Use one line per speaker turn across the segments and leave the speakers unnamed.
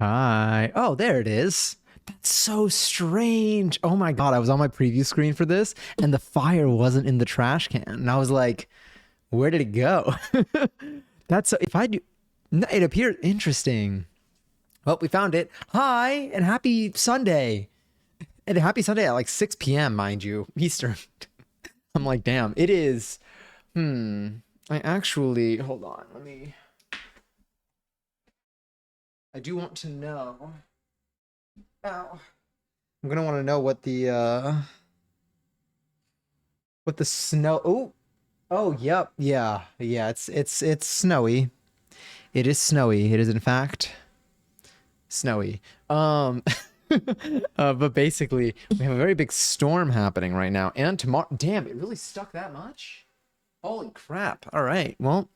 Hi. Oh, there it is. That's so strange. Oh my God. I was on my preview screen for this and the fire wasn't in the trash can. And I was like, where did it go? That's if I do, it appeared interesting. Well, we found it. Hi and happy Sunday. And happy Sunday at like 6 p.m., mind you, Eastern. I'm like, damn, it is. I actually, hold on. I do want to know. Ow. I'm gonna want to know what the snow. Oh, yep, yeah. It's snowy. It is snowy. It is in fact snowy. Um, but basically, we have a very big storm happening right now, and tomorrow. Damn, it really stuck that much. Holy crap! All right, well,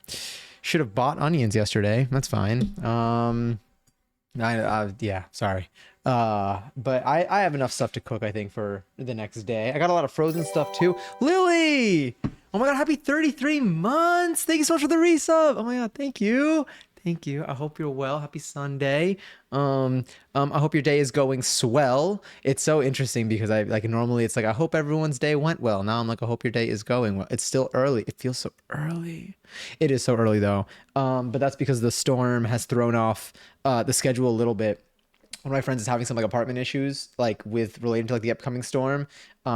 should have bought onions yesterday. That's fine. Yeah, sorry. But I have enough stuff to cook, I think, for the next day. I got a lot of frozen stuff too. Lily! Oh my God, happy 33 months! Thank you so much for the resub. Oh my God, thank you. Thank you. I hope you're well. Happy Sunday. I hope your day is going swell. It's so interesting because I like normally it's like I hope everyone's day went well. Now I'm like I hope your day is going well. It's still early. It feels so early. It is so early though. But that's because the storm has thrown off the schedule a little bit. One of my friends is having some like apartment issues like with related to like the upcoming storm.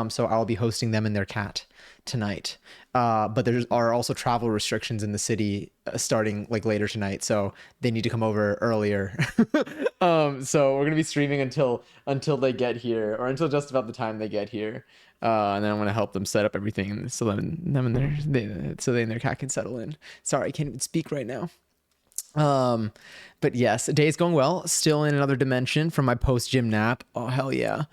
So I'll be hosting them and their cat tonight. But there are also travel restrictions in the city starting like later tonight, so they need to come over earlier. So we're gonna be streaming until they get here, or until just about the time they get here. And then I'm gonna help them set up everything so then them and so they and their cat can settle in. Sorry, I can't even speak right now. Um, but yes, the day is going well. Still in another dimension from my post gym nap. Oh hell yeah.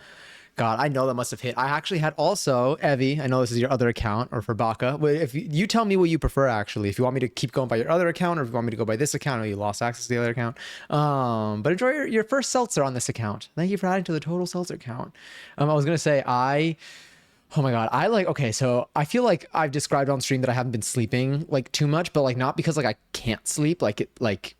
God, I know that must have hit. I actually had also Evie. I know this is your other account, or for Baka. But if you tell me what you prefer, actually, if you want me to keep going by your other account, or if you want me to go by this account, or you lost access to the other account. But enjoy your first seltzer on this account. Thank you for adding to the total seltzer count. I was gonna say oh my God. I like, okay, so I feel like I've described on stream that I haven't been sleeping like too much, but like not because like I can't sleep, like it, like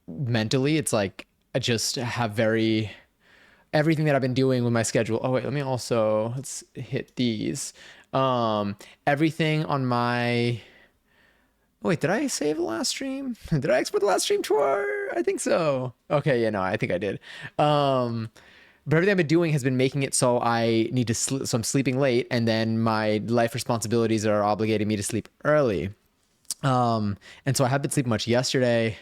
mentally, it's like I just have everything that I've been doing with my schedule. Oh wait, let's hit these. Everything on my, oh, wait, did I save the last stream? Did I export the last stream to our, I think so. Okay, yeah, no, I think I did. Um, but everything I've been doing has been making it so I need to sleep, so I'm sleeping late, and then my life responsibilities are obligating me to sleep early. And so I have been sleeping much yesterday.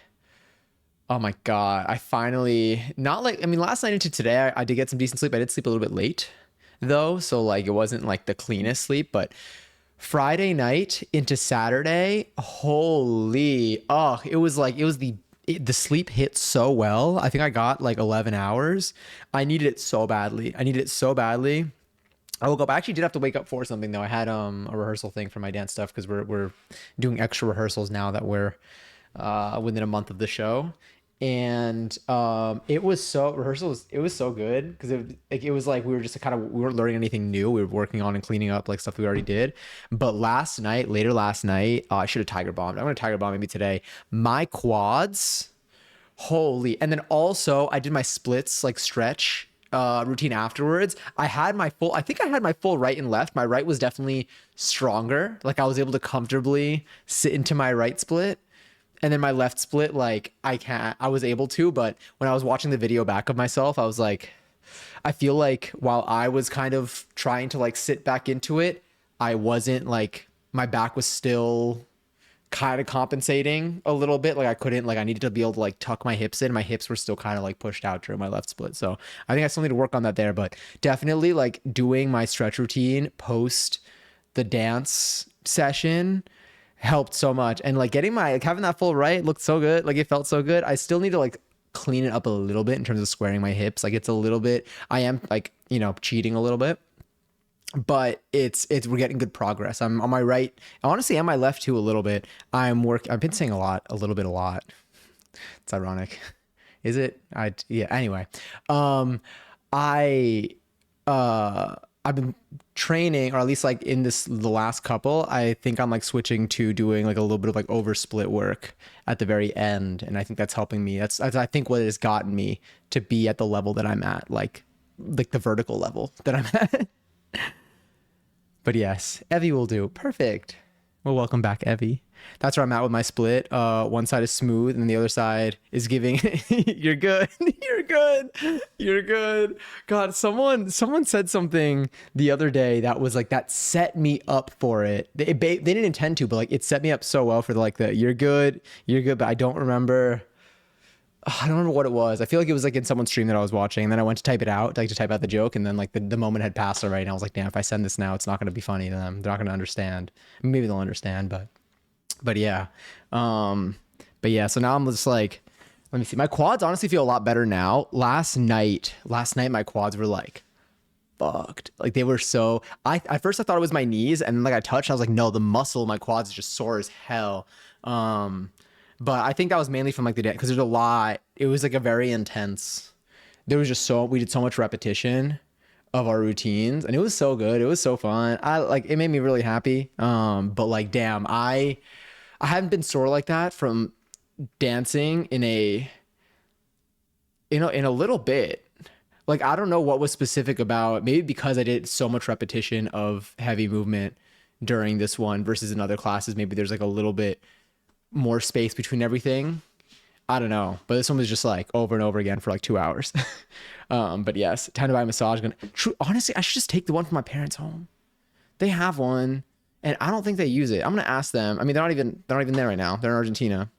Oh my God. I finally, not like, I mean, last night into today, I did get some decent sleep. I did sleep a little bit late though. So like, it wasn't like the cleanest sleep, but Friday night into Saturday, holy, oh, it was like, the sleep hit so well. I think I got like 11 hours. I needed it so badly. I needed it so badly. I woke up. I actually did have to wake up for something though. I had a rehearsal thing for my dance stuff because we're doing extra rehearsals now that we're within a month of the show. And it was so rehearsals. It was so good because it was like we were just kind of we weren't learning anything new. We were working on and cleaning up like stuff we already did. But later last night, I should have tiger bombed. I'm gonna tiger bomb maybe today. My quads, holy! And then also I did my splits like stretch routine afterwards. I think I had my full right and left. My right was definitely stronger. Like I was able to comfortably sit into my right split, and then my left split, like I was able to, but when I was watching the video back of myself, I was like, I feel like while I was kind of trying to like sit back into it, I wasn't like, my back was still kind of compensating a little bit. Like I couldn't, like I needed to be able to like tuck my hips in. My hips were still kind of like pushed out during my left split. So I think I still need to work on that there, but definitely like doing my stretch routine post the dance session helped so much. And like getting my, like having that full right looked so good. Like it felt so good. I still need to like clean it up a little bit in terms of squaring my hips. Like it's a little bit, I am like, cheating a little bit, but we're getting good progress. I'm on my right, honestly, on my left too a little bit. I've been saying a lot. It's ironic. Is it? Yeah, anyway. I I've been training, or at least like in the last couple, I think I'm like switching to doing like a little bit of like over split work at the very end, and I think that's helping me. That's I think what has gotten me to be at the level that I'm at, like the vertical level that I'm at. But yes, Evie will do. Perfect. Well, welcome back, Evie. That's where I'm at with my split. One side is smooth and the other side is giving. You're good. You're good. You're good. God, someone said something the other day that was like that set me up for it. They didn't intend to, but like it set me up so well for the you're good. You're good. But I don't remember what it was. I feel like it was like in someone's stream that I was watching, and then I went to type it out, like to type out the joke, and then like the moment had passed already, and I was like, damn, if I send this now, it's not going to be funny to them. They're not going to understand. Maybe they'll understand, but yeah. But yeah, so now I'm just like, let me see. My quads honestly feel a lot better now. Last night, my quads were like fucked. Like they were so, at first I thought it was my knees, and then like I touched, I was like, no, the muscle in my quads is just sore as hell. But I think that was mainly from like the day, because there's a lot. It was like a very intense. There was just we did so much repetition of our routines, and it was so good. It was so fun. It made me really happy. But like, damn, I haven't been sore like that from dancing in a little bit. Like, I don't know what was specific about it. Maybe because I did so much repetition of heavy movement during this one versus in other classes. Maybe there's like a little bit more space between everything. I don't know, but this one was just like over and over again for like 2 hours. But yes, time to buy a massage gun. True, honestly, I should just take the one from my parents' home. They have one, and I don't think they use it. I'm gonna ask them. I mean, they're not even there right now. They're in Argentina,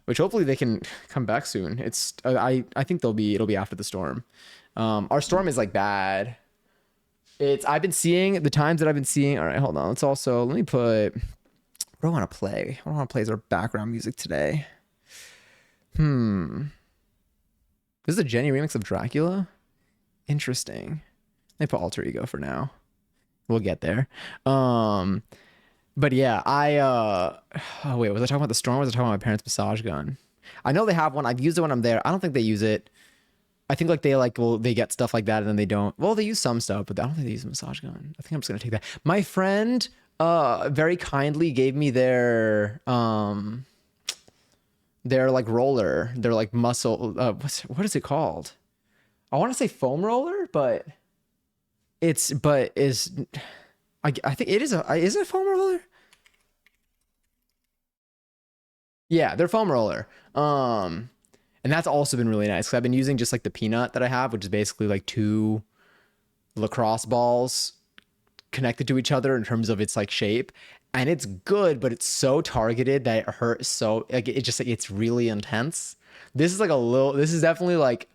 which hopefully they can come back soon. I think it'll be after the storm. Our storm is like bad. I've been seeing the times that I've been seeing. All right, hold on. Let me put. What do I want to play? What do I want to play as our background music today? This is a Jenny remix of Dracula? Interesting. Let me put Alter Ego for now. We'll get there. But yeah, oh wait, was I talking about the storm or was I talking about my parents' massage gun? I know they have one. I've used it when I'm there. I don't think they use it. I think they get stuff like that and then they don't. Well, they use some stuff, but I don't think they use a massage gun. I think I'm just gonna take that. My friend very kindly gave me their like roller, their like muscle, what is it called? I want to say foam roller, but I think it is is it a foam roller? Yeah, they're foam roller. And that's also been really nice because I've been using just like the peanut that I have, which is basically like two lacrosse balls connected to each other in terms of its like shape, and it's good, but it's so targeted that it hurts. So like it's really intense. This is definitely like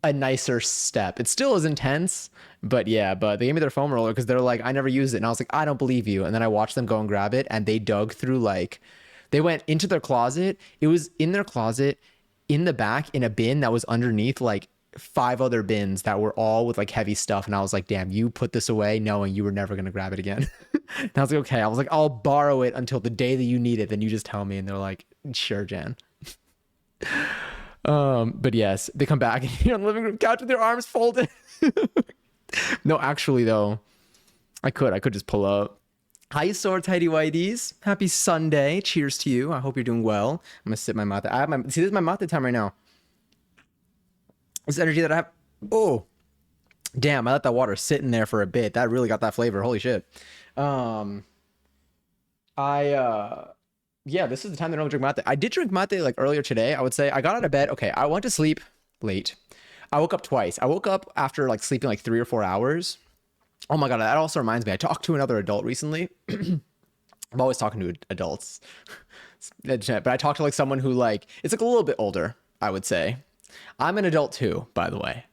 a nicer step. It still is intense, but yeah, but they gave me their foam roller because they're like, I never used it, and I was like, I don't believe you. And then I watched them go and grab it, and they dug through they went into their closet. It was in their closet in the back in a bin that was underneath like 5 other bins that were all with like heavy stuff, and I was like, damn, you put this away knowing you were never gonna grab it again. And I was like, okay. I was like, I'll borrow it until the day that you need it, then you just tell me. And they're like, sure, Jan. But yes, they come back and you're on the living room couch with their arms folded. No, actually though, I could just pull up. Hi, sore tidy whiteys. Happy Sunday. Cheers to you. I hope you're doing well. I'm gonna sip my mate. This is my mate time right now. This energy that I have. Oh, damn! I let that water sit in there for a bit. That really got that flavor. Holy shit. Yeah, this is the time that I don't drink mate. I did drink mate like earlier today. I would say I got out of bed. Okay, I went to sleep late. I woke up twice. I woke up after like sleeping like 3 or 4 hours. Oh my God, that also reminds me. I talked to another adult recently. I'm always talking to adults. But I talked to like someone who it's like a little bit older, I would say. I'm an adult too, by the way.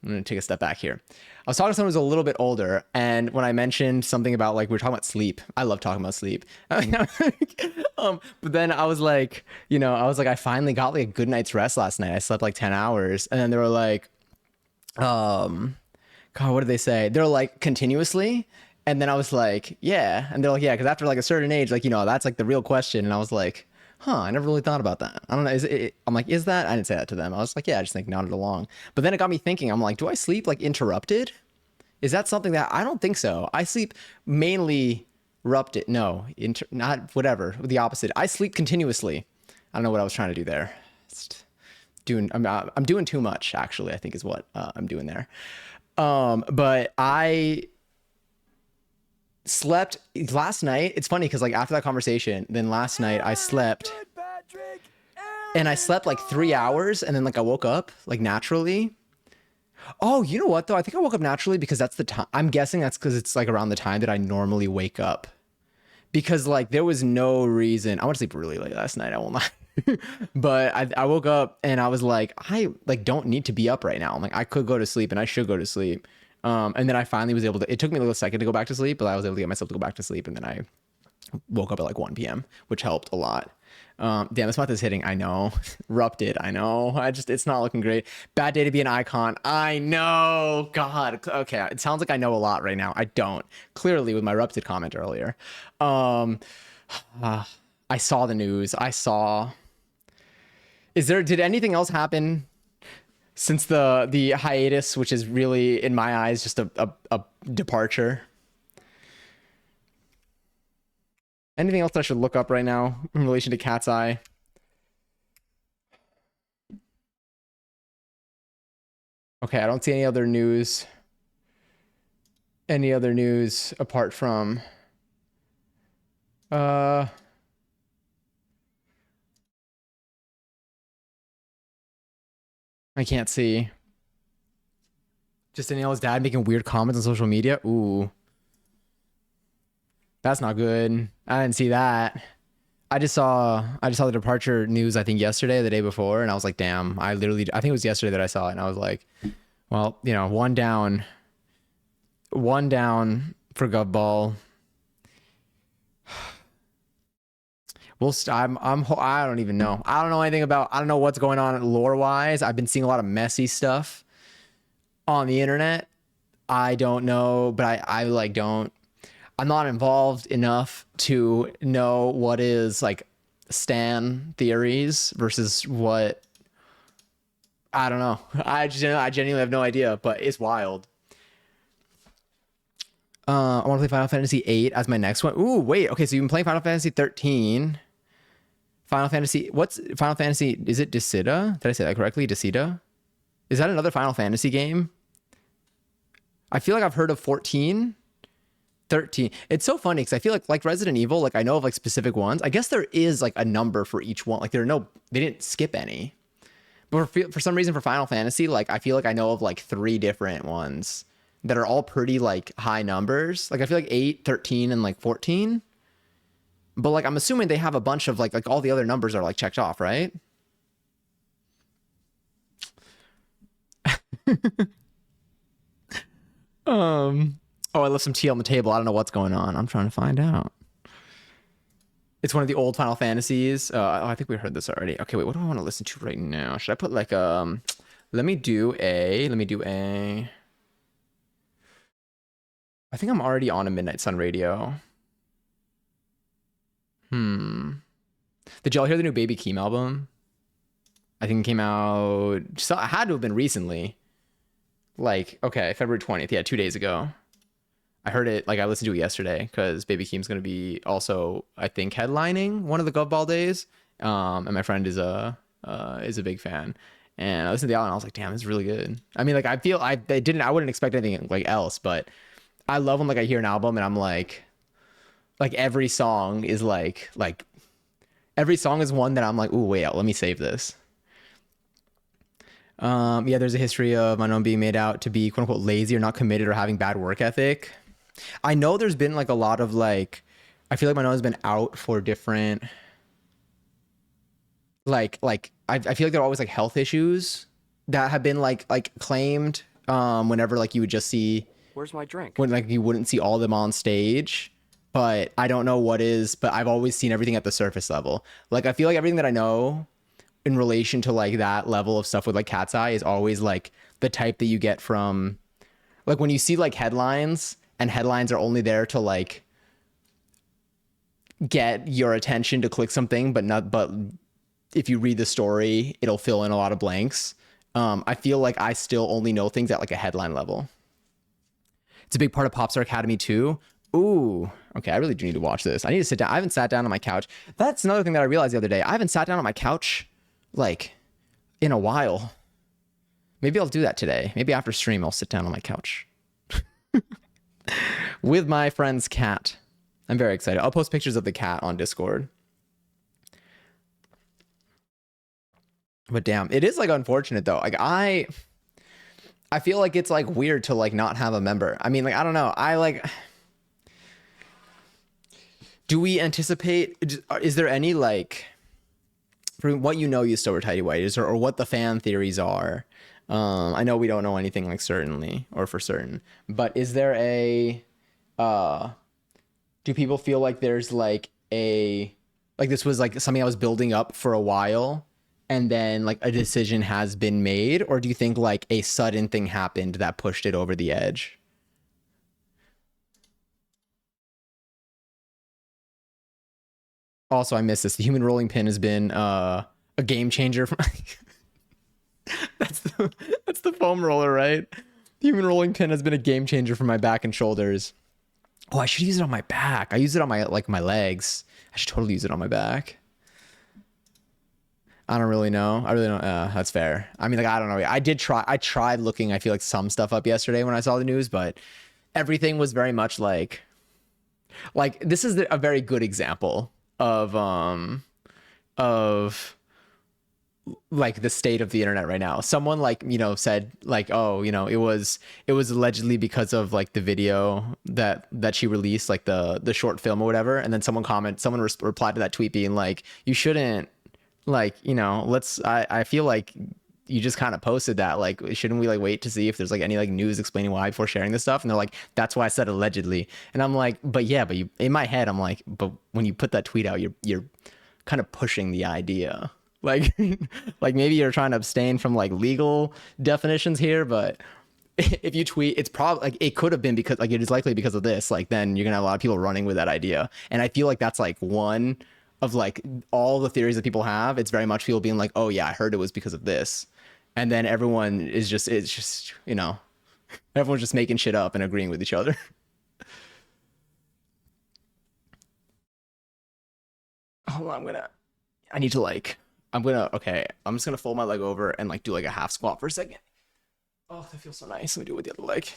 I'm going to take a step back here. I was talking to someone who's a little bit older, and when I mentioned something about we were talking about sleep, I love talking about sleep. But then I was like, I finally got like a good night's rest last night. I slept like 10 hours. And then they were like, God, what did they say? They're like, continuously. And then I was like, yeah. And they're like, yeah, because after like a certain age, that's like the real question. And I was like, I never really thought about that. I don't know. I'm like, is that? I didn't say that to them. I was like, yeah, I just think nodded along. But then it got me thinking. I'm like, do I sleep like interrupted? Is that something that I don't think so? I sleep mainly rupted. No, not whatever. The opposite. I sleep continuously. I don't know what I was trying to do there. Just doing. I'm doing too much. Actually, I think is what I'm doing there. But I slept last night. It's funny because like after that conversation, then last night I slept, and I slept like 3 hours, and then like I woke up like naturally. Oh, you know what though? I think I woke up naturally because that's the time. I'm guessing that's because it's like around the time that I normally wake up. Because like there was no reason. I went to sleep really late last night. I won't lie. But I woke up and I was like, I like don't need to be up right now. I'm like, I could go to sleep and I should go to sleep. And then I finally was able to. It took me a little second to go back to sleep, but I was able to get myself to go back to sleep. And then I woke up at like 1 p.m., which helped a lot. Damn, this month is hitting. I know. Rupted. I know. It's not looking great. Bad day to be an icon. I know. God. Okay. It sounds like I know a lot right now. I don't. Clearly with my Rupted comment earlier. I saw the news. Did anything else happen since the hiatus, which is really, in my eyes, just a departure? Anything else I should look up right now in relation to Cat's Eye? Okay, I don't see any other news. Any other news apart from I can't see. Just Danielle's dad making weird comments on social media. Ooh. That's not good. I didn't see that. I just saw the departure news I think yesterday or the day before, and I was like, damn, I think it was yesterday that I saw it, and I was like, well, you know, one down for Govball. I don't even know. I don't know anything about, I don't know what's going on lore wise. I've been seeing a lot of messy stuff on the internet. I don't know, but I like don't, I'm not involved enough to know what is like stan theories versus what, I don't know. I genuinely have no idea, but it's wild. I want to play Final Fantasy VIII as my next one. Ooh, wait. Okay, so you've been playing Final Fantasy 13. What's Final Fantasy? Is it Decida? Did I say that correctly? Decida? Is that another Final Fantasy game? I feel like I've heard of 14. 13. It's so funny because I feel like Resident Evil, like I know of like specific ones. I guess there is like a number for each one. Like they didn't skip any. But for some reason for Final Fantasy, like I feel like I know of like 3 different ones that are all pretty like high numbers. Like I feel like 8, 13, and like 14. But like I'm assuming they have a bunch of like all the other numbers are like checked off, right? Oh, I left some tea on the table. I don't know what's going on. I'm trying to find out. It's one of the old Final Fantasies. I think we heard this already. Okay, wait, what do I want to listen to right now? Should I put like let me do a I think I'm already on a Midnight Sun radio. Did y'all hear the new Baby Keem album? I think it came out, so it had to have been recently. Like, okay, February 20th. Yeah, 2 days ago. I heard it, like I listened to it yesterday because Baby Keem's going to be also, I think, headlining one of the Gov Ball days. And my friend is a big fan. And I listened to the album and I was like, damn, it's really good. I mean, like I wouldn't expect anything like else, but I love when like I hear an album and I'm like every song is like every song is one that I'm like, ooh, wait, let me save this. Yeah, there's a history of Manon being made out to be quote unquote lazy or not committed or having bad work ethic. I know there's been like a lot of like, I feel like Manon's been out for different, I feel like there are always like health issues that have been like claimed whenever like you would just see,
where's my drink?
When like you wouldn't see all of them on stage. But I don't know what is, but I've always seen everything at the surface level. Like I feel like everything that I know in relation to like that level of stuff with like Cat's Eye is always like the type that you get from like when you see like headlines, and headlines are only there to like get your attention to click something, but if you read the story, it'll fill in a lot of blanks. I feel like I still only know things at like a headline level. It's a big part of Popstar Academy too. Ooh, okay. I really do need to watch this. I need to sit down. I haven't sat down on my couch. That's another thing that I realized the other day. I haven't sat down on my couch like in a while. Maybe I'll do that today. Maybe after stream, I'll sit down on my couch with my friend's cat. I'm very excited. I'll post pictures of the cat on Discord. But damn, it is like unfortunate though. Like I feel like it's like weird to like not have a member. I mean, like I don't know. I like do we anticipate, is there any like, from what you know, you still were Tidy White, or what the fan theories are? I know we don't know anything like certainly or for certain, but is there a, do people feel like there's like like this was like something I was building up for a while and then like a decision has been made? Or do you think like a sudden thing happened that pushed it over the edge? Also, I miss this. The human rolling pin has been a game changer. that's the that's the foam roller, right? The human rolling pin has been a game changer for my back and shoulders. Oh, I should use it on my back. I use it on my like my legs. I should totally use it on my back. I don't really know. I really don't. That's fair. I mean, like I don't know. I did try. I tried looking. I feel like some stuff up yesterday when I saw the news, but everything was very much like this is a very good example of like the state of the internet right now. Someone like, you know, said like, oh, you know, it was allegedly because of like the video that she released, like the short film or whatever. And then someone replied to that tweet being like, you shouldn't, like, you know, I feel like you just kind of posted that, like, shouldn't we like wait to see if there's like any like news explaining why before sharing this stuff? And they're like, that's why I said allegedly. And I'm like, but yeah, but you, in my head, I'm like, but when you put that tweet out, you're kind of pushing the idea. Like, like maybe you're trying to abstain from like legal definitions here, but if you tweet, it's probably like it could have been because like it is likely because of this. Like then you're gonna have a lot of people running with that idea, and I feel like that's like one of like all the theories that people have. It's very much people being like, oh yeah, I heard it was because of this, and then everyone is just it's just you know everyone's just making shit up and agreeing with each other. Hold on, I need to like okay, I'm just gonna fold my leg over and like do like a half squat for a second. Oh, that feels so nice. Let me do it with the other leg.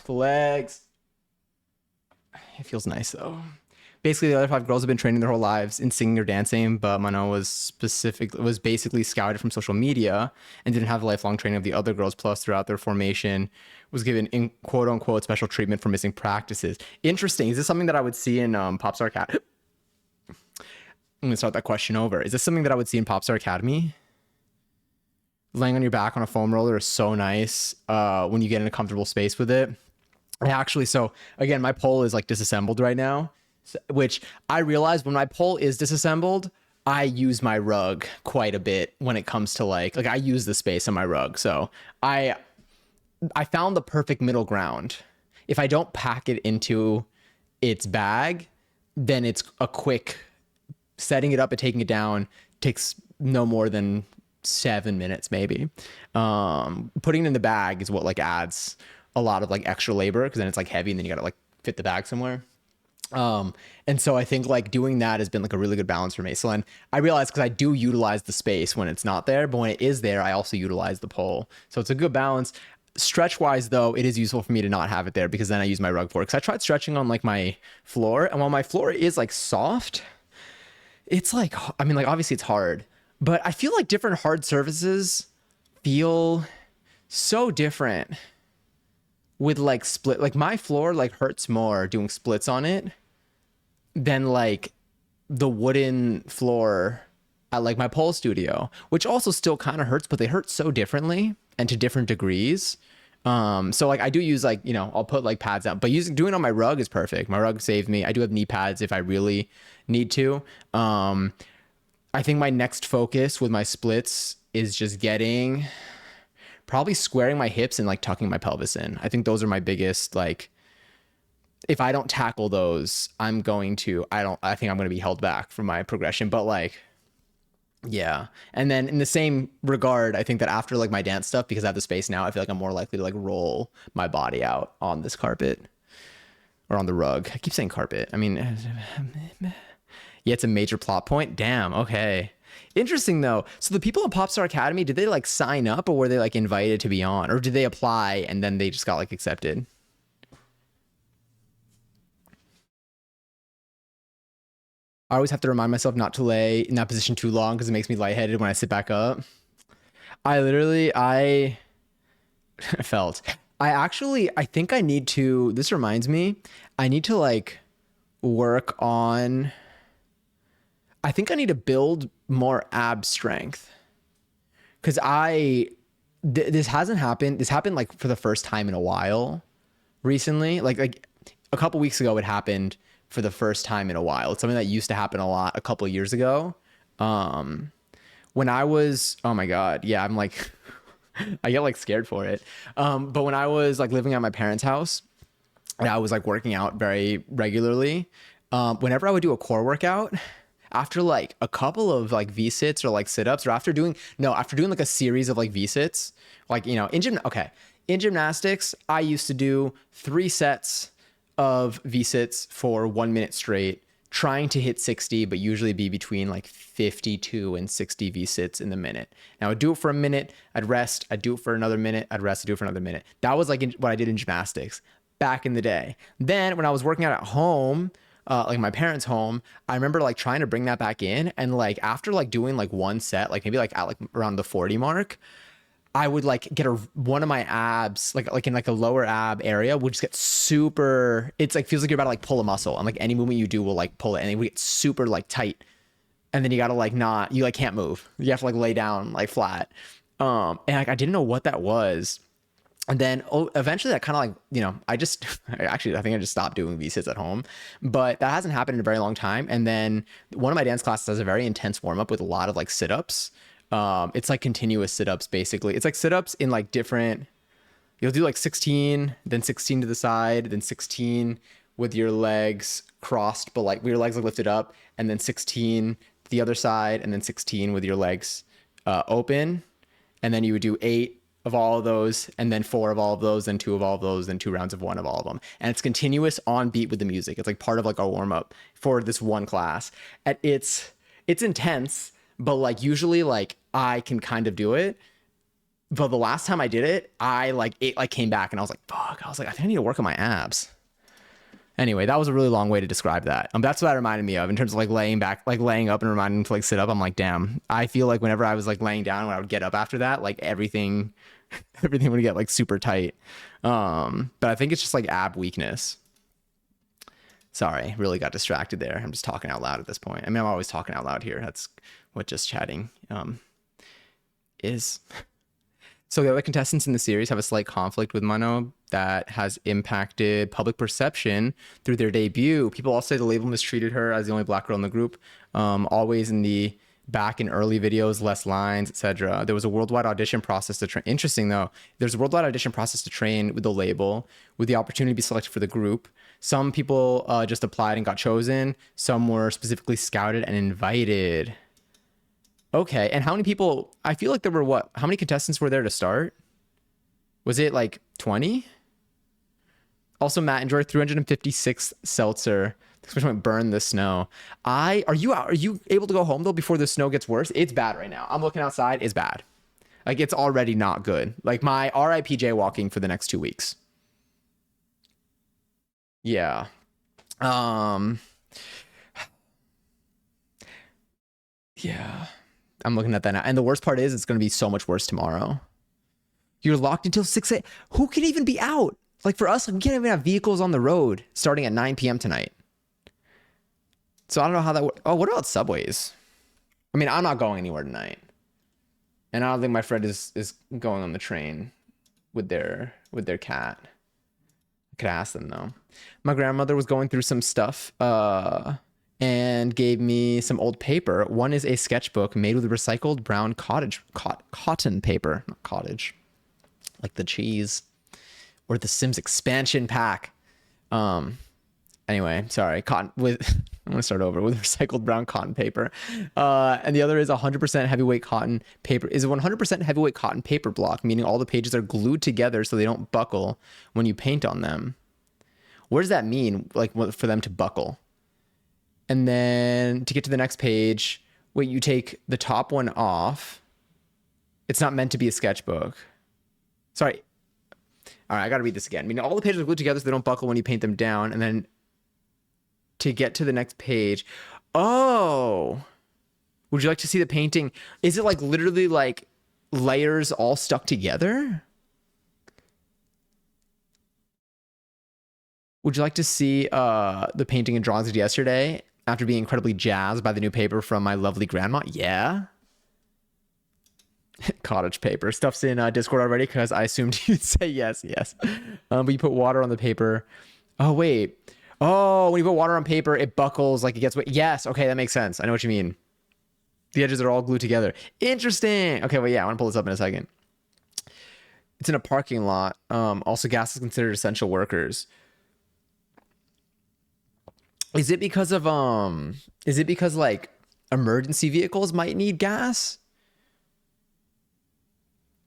The legs. It feels nice though. Basically, the other five girls have been training their whole lives in singing or dancing, but Mano was basically scouted from social media and didn't have the lifelong training of the other girls. Plus, throughout their formation, was given in quote unquote special treatment for missing practices. Interesting. Is this something that I would see in Popstar Academy? I'm gonna start that question over. Is this something that I would see in Popstar Academy? Laying on your back on a foam roller is so nice when you get in a comfortable space with it. I actually, so again, my pole is like disassembled right now, which I realize when my pole is disassembled, I use my rug quite a bit when it comes to like I use the space on my rug. So I found the perfect middle ground. If I don't pack it into its bag, then it's a quick setting it up and taking it down takes no more than 7 minutes maybe. Putting it in the bag is what like adds a lot of like extra labor because then it's like heavy and then you gotta like fit the bag somewhere. And so I think like doing that has been like a really good balance for me. So then I realized because I do utilize the space when it's not there, but when it is there, I also utilize the pole. So it's a good balance. Stretch wise though, it is useful for me to not have it there because then I use my rug for it. Because I tried stretching on like my floor, and while my floor is like soft, it's like, I mean, like obviously it's hard, but I feel like different hard surfaces feel so different with like split. Like my floor like hurts more doing splits on it than like the wooden floor at like my pole studio, which also still kind of hurts, but they hurt so differently and to different degrees. So like I do use like, you know, I'll put like pads out, but doing it on my rug is perfect. My rug saved me. I do have knee pads if I really need to. I think my next focus with my splits is just probably squaring my hips and like tucking my pelvis in. I think those are my biggest, like, if I don't tackle those, I think I'm going to be held back from my progression. But like, Yeah. And then in the same regard, I think that after like my dance stuff, because I have the space now, I feel like I'm more likely to like roll my body out on this carpet or on the rug. I keep saying carpet. I mean, yeah, it's a major plot point. Damn. Okay. Interesting though. So the people at Popstar Academy, did they like sign up or were they like invited to be on, or did they apply and then they just got like accepted? I always have to remind myself not to lay in that position too long because it makes me lightheaded when I sit back up. I felt. I think I need to, this reminds me, I need to like work on, I think I need to build more ab strength because this hasn't happened. This happened like for the first time in a while recently. Like a couple weeks ago, it happened for the first time in a while. It's something that used to happen a lot a couple of years ago. Um, when I was, oh my God, yeah, I'm like, I get like scared for it. But when I was like living at my parents' house and I was like working out very regularly, whenever I would do a core workout, after like a couple of like V sits or like sit ups, or after doing like a series of like V sits, like, you know, in gymnastics, I used to do 3 sets of V sits for 1 minute straight, trying to hit 60, but usually be between like 52 and 60 V sits in the minute. Now I'd do it for a minute, I'd rest, I'd do it for another minute, I'd rest, I'd do it for another minute. That was like what I did in gymnastics back in the day. Then when I was working out at home, like my parents' home, I remember like trying to bring that back in. And like after like doing like 1 set, like maybe like at like around the 40 mark, I would like get one of my abs, like in like a lower ab area, would just get super. It's like feels like you're about to like pull a muscle, and like any movement you do will like pull it, and it would get super like tight. And then you gotta like not, you like can't move. You have to like lay down like flat. And like I didn't know what that was. And then eventually that kind of like, you know, I think I just stopped doing V-sits at home, but that hasn't happened in a very long time. And then one of my dance classes has a very intense warm up with a lot of like sit-ups. It's like continuous sit-ups basically. It's like sit-ups in like different, you'll do like 16, then 16 to the side, then 16 with your legs crossed, but like with your legs like lifted up, and then 16 to the other side, and then 16 with your legs open. And then you would do 8 of all of those, and then 4 of all of those, and 2 of all of those, then 2 rounds of 1 of all of them. And it's continuous on beat with the music. It's like part of like our warm up for this one class. And it's intense, but like usually like I can kind of do it. But the last time I did it, it like came back and I was like, fuck. I was like, I think I need to work on my abs. Anyway, that was a really long way to describe that. That's what that reminded me of in terms of like laying back, like laying up and reminding me to like sit up. I'm like, damn, I feel like whenever I was like laying down, when I would get up after that, like everything, everything would get like super tight. But I think it's just like ab weakness. Sorry, really got distracted there. I'm just talking out loud at this point. I mean, I'm always talking out loud here. That's what just chatting is. So the other contestants in the series have a slight conflict with Mano that has impacted public perception through their debut. People all say the label mistreated her as the only black girl in the group. Always in the back in early videos, less lines, etc. There was a worldwide audition process to train. Interesting though, there's a worldwide audition process to train with the label, with the opportunity to be selected for the group. Some people just applied and got chosen. Some were specifically scouted and invited. Okay, and how many people? I feel like there were what? How many contestants were there to start? Was it like 20? Also, Matt enjoyed 356 seltzer. Especially when burn the snow. Are you able to go home though before the snow gets worse? It's bad right now. I'm looking outside. It's bad. Like it's already not good. Like my RIP jaywalking for the next 2 weeks. Yeah. Um. Yeah. I'm looking at that now. And the worst part is it's going to be so much worse tomorrow. You're locked until 6 a.m. Who can even be out? Like for us, we can't even have vehicles on the road starting at 9 p.m. tonight. So I don't know how that works. Oh, what about subways? I mean, I'm not going anywhere tonight. And I don't think my friend is going on the train with their cat. I could ask them though. My grandmother was going through some stuff and gave me some old paper. One is a sketchbook made with recycled brown cotton paper, not cottage, like the cheese, or the Sims expansion pack. Anyway, sorry, cotton with I'm gonna start over with recycled brown cotton paper. And the other is 100% heavyweight cotton paper. Is a 100% heavyweight cotton paper block, meaning all the pages are glued together so they don't buckle when you paint on them. What does that mean? Like for them to buckle? And then to get to the next page, wait, you take the top one off. It's not meant to be a sketchbook. Sorry. All right, I got to read this again. I mean, all the pages are glued together so they don't buckle when you paint them down. And then to get to the next page. Oh. Would you like to see the painting? Is it like literally like layers all stuck together? Would you like to see the painting and drawings of yesterday after being incredibly jazzed by the new paper from my lovely grandma? Yeah. Cottage paper. Stuff's in Discord already because I assumed you'd say yes. But you put water on the paper. Oh, wait. Oh, when you put water on paper, it buckles like it gets wet. Yes. Okay, that makes sense. I know what you mean. The edges are all glued together. Interesting. Okay, well, yeah, I want to pull this up in a second. It's in a parking lot. Also, gas is considered essential workers. Is it because like emergency vehicles might need gas?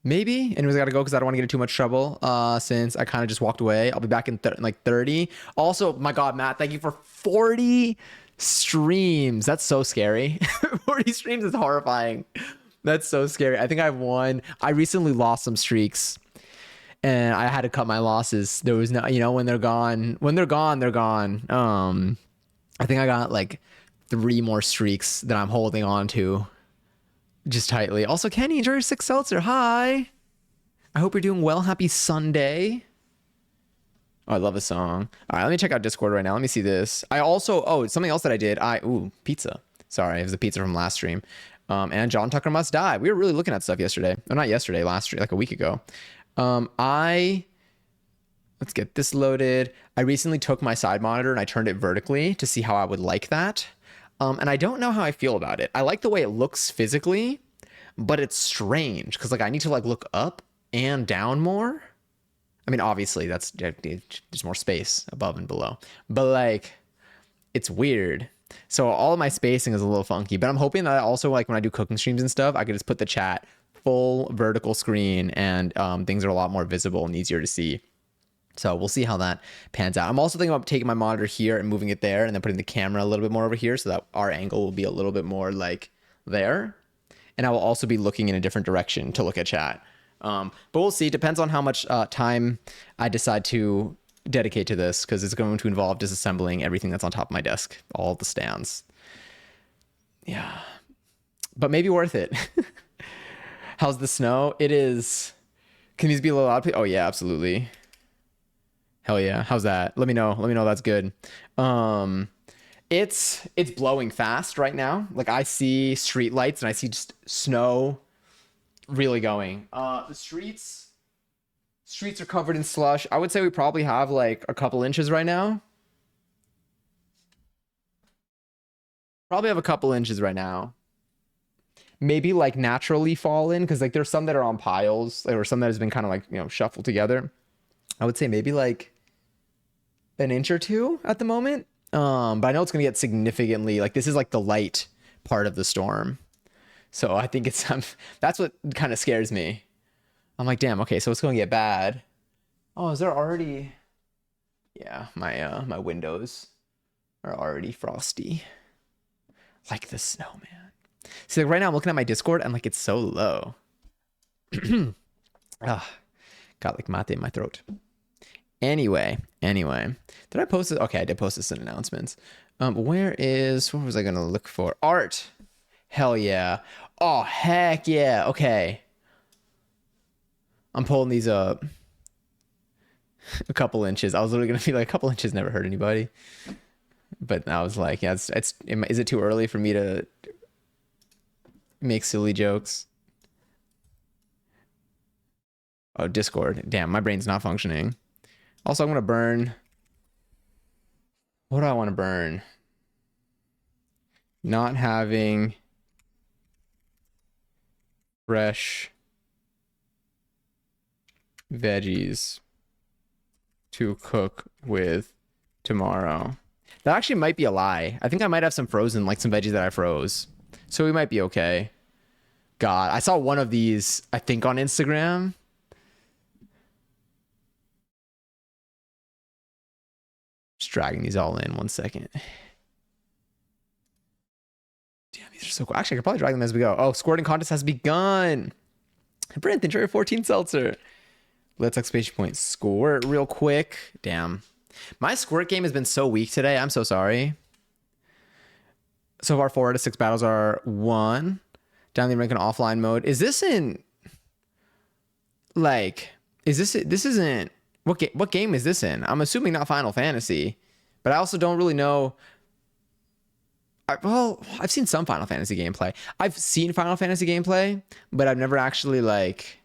Maybe. Anyways, I gotta go because I don't want to get in too much trouble since I kind of just walked away. I'll be back in like 30. Also, my God, Matt, thank you for 40 streams. That's so scary. 40 streams is horrifying. That's so scary. I think I've won. I recently lost some streaks and I had to cut my losses. There was no, when they're gone, they're gone. I think I got like 3 more streaks that I'm holding on to just tightly. Also, Kenny, enjoy your 6 seltzer. Hi. I hope you're doing well. Happy Sunday. Oh, I love this song. All right, let me check out Discord right now. Let me see this. I also, something else that I did. Pizza. Sorry, it was a pizza from last stream. And John Tucker Must Die. We were really looking at stuff yesterday. Or not yesterday, last stream, like a week ago. Let's get this loaded. I recently took my side monitor and I turned it vertically to see how I would like that. And I don't know how I feel about it. I like the way it looks physically, but it's strange because like I need to like look up and down more. I mean, obviously there's more space above and below, but like it's weird. So all of my spacing is a little funky, but I'm hoping that also like when I do cooking streams and stuff, I could just put the chat full vertical screen and things are a lot more visible and easier to see. So we'll see how that pans out. I'm also thinking about taking my monitor here and moving it there and then putting the camera a little bit more over here so that our angle will be a little bit more like there. And I will also be looking in a different direction to look at chat. But we'll see. Depends on how much time I decide to dedicate to this because it's going to involve disassembling everything that's on top of my desk, all the stands. Yeah. But maybe worth it. How's the snow? It is. Can these be a little loud? Oh, yeah, absolutely. Hell yeah. How's that? Let me know. Let me know that's good. It's blowing fast right now. Like I see street lights and I see just snow really going. The streets are covered in slush. I would say we probably have like a couple inches right now. Probably have a couple inches right now. Maybe like naturally fallen because like there's some that are on piles. There were some that has been kind of like, shuffled together. I would say maybe like an inch or 2 at the moment. But I know it's going to get significantly like this is like the light part of the storm. So I think it's that's what kind of scares me. I'm like, damn, okay, so it's going to get bad. Oh, is there already? Yeah, my windows are already frosty. Like the snowman. See, like right now I'm looking at my Discord and like it's so low. Got like mate in my throat. Anyway, did I post it? Okay, I did post this in announcements. What was I gonna look for? Art. Hell yeah. Oh, heck yeah. Okay. I'm pulling these up. A couple inches. I was literally gonna be like, a couple inches never hurt anybody. But I was like, yeah, is it too early for me to make silly jokes? Oh, Discord. Damn, my brain's not functioning. Also, I'm going to burn. What do I want to burn? Not having fresh veggies to cook with tomorrow. That actually might be a lie. I think I might have some frozen, like some veggies that I froze. So we might be okay. God, I saw one of these, I think, on Instagram. Just dragging these all in 1 second. Damn, these are so cool. Actually, I could probably drag them as we go. Oh, squirting contest has begun. Brent, enjoy your 14 seltzer. Let's exclamation point squirt real quick. Damn. My squirt game has been so weak today. I'm so sorry. So far, 4 out of 6 battles are won. Down the rank in offline mode. Is this in like? Is this isn't what game is this in? I'm assuming not Final Fantasy, but I also don't really know. Well, I've seen some Final Fantasy gameplay. I've seen Final Fantasy gameplay, but I've never actually like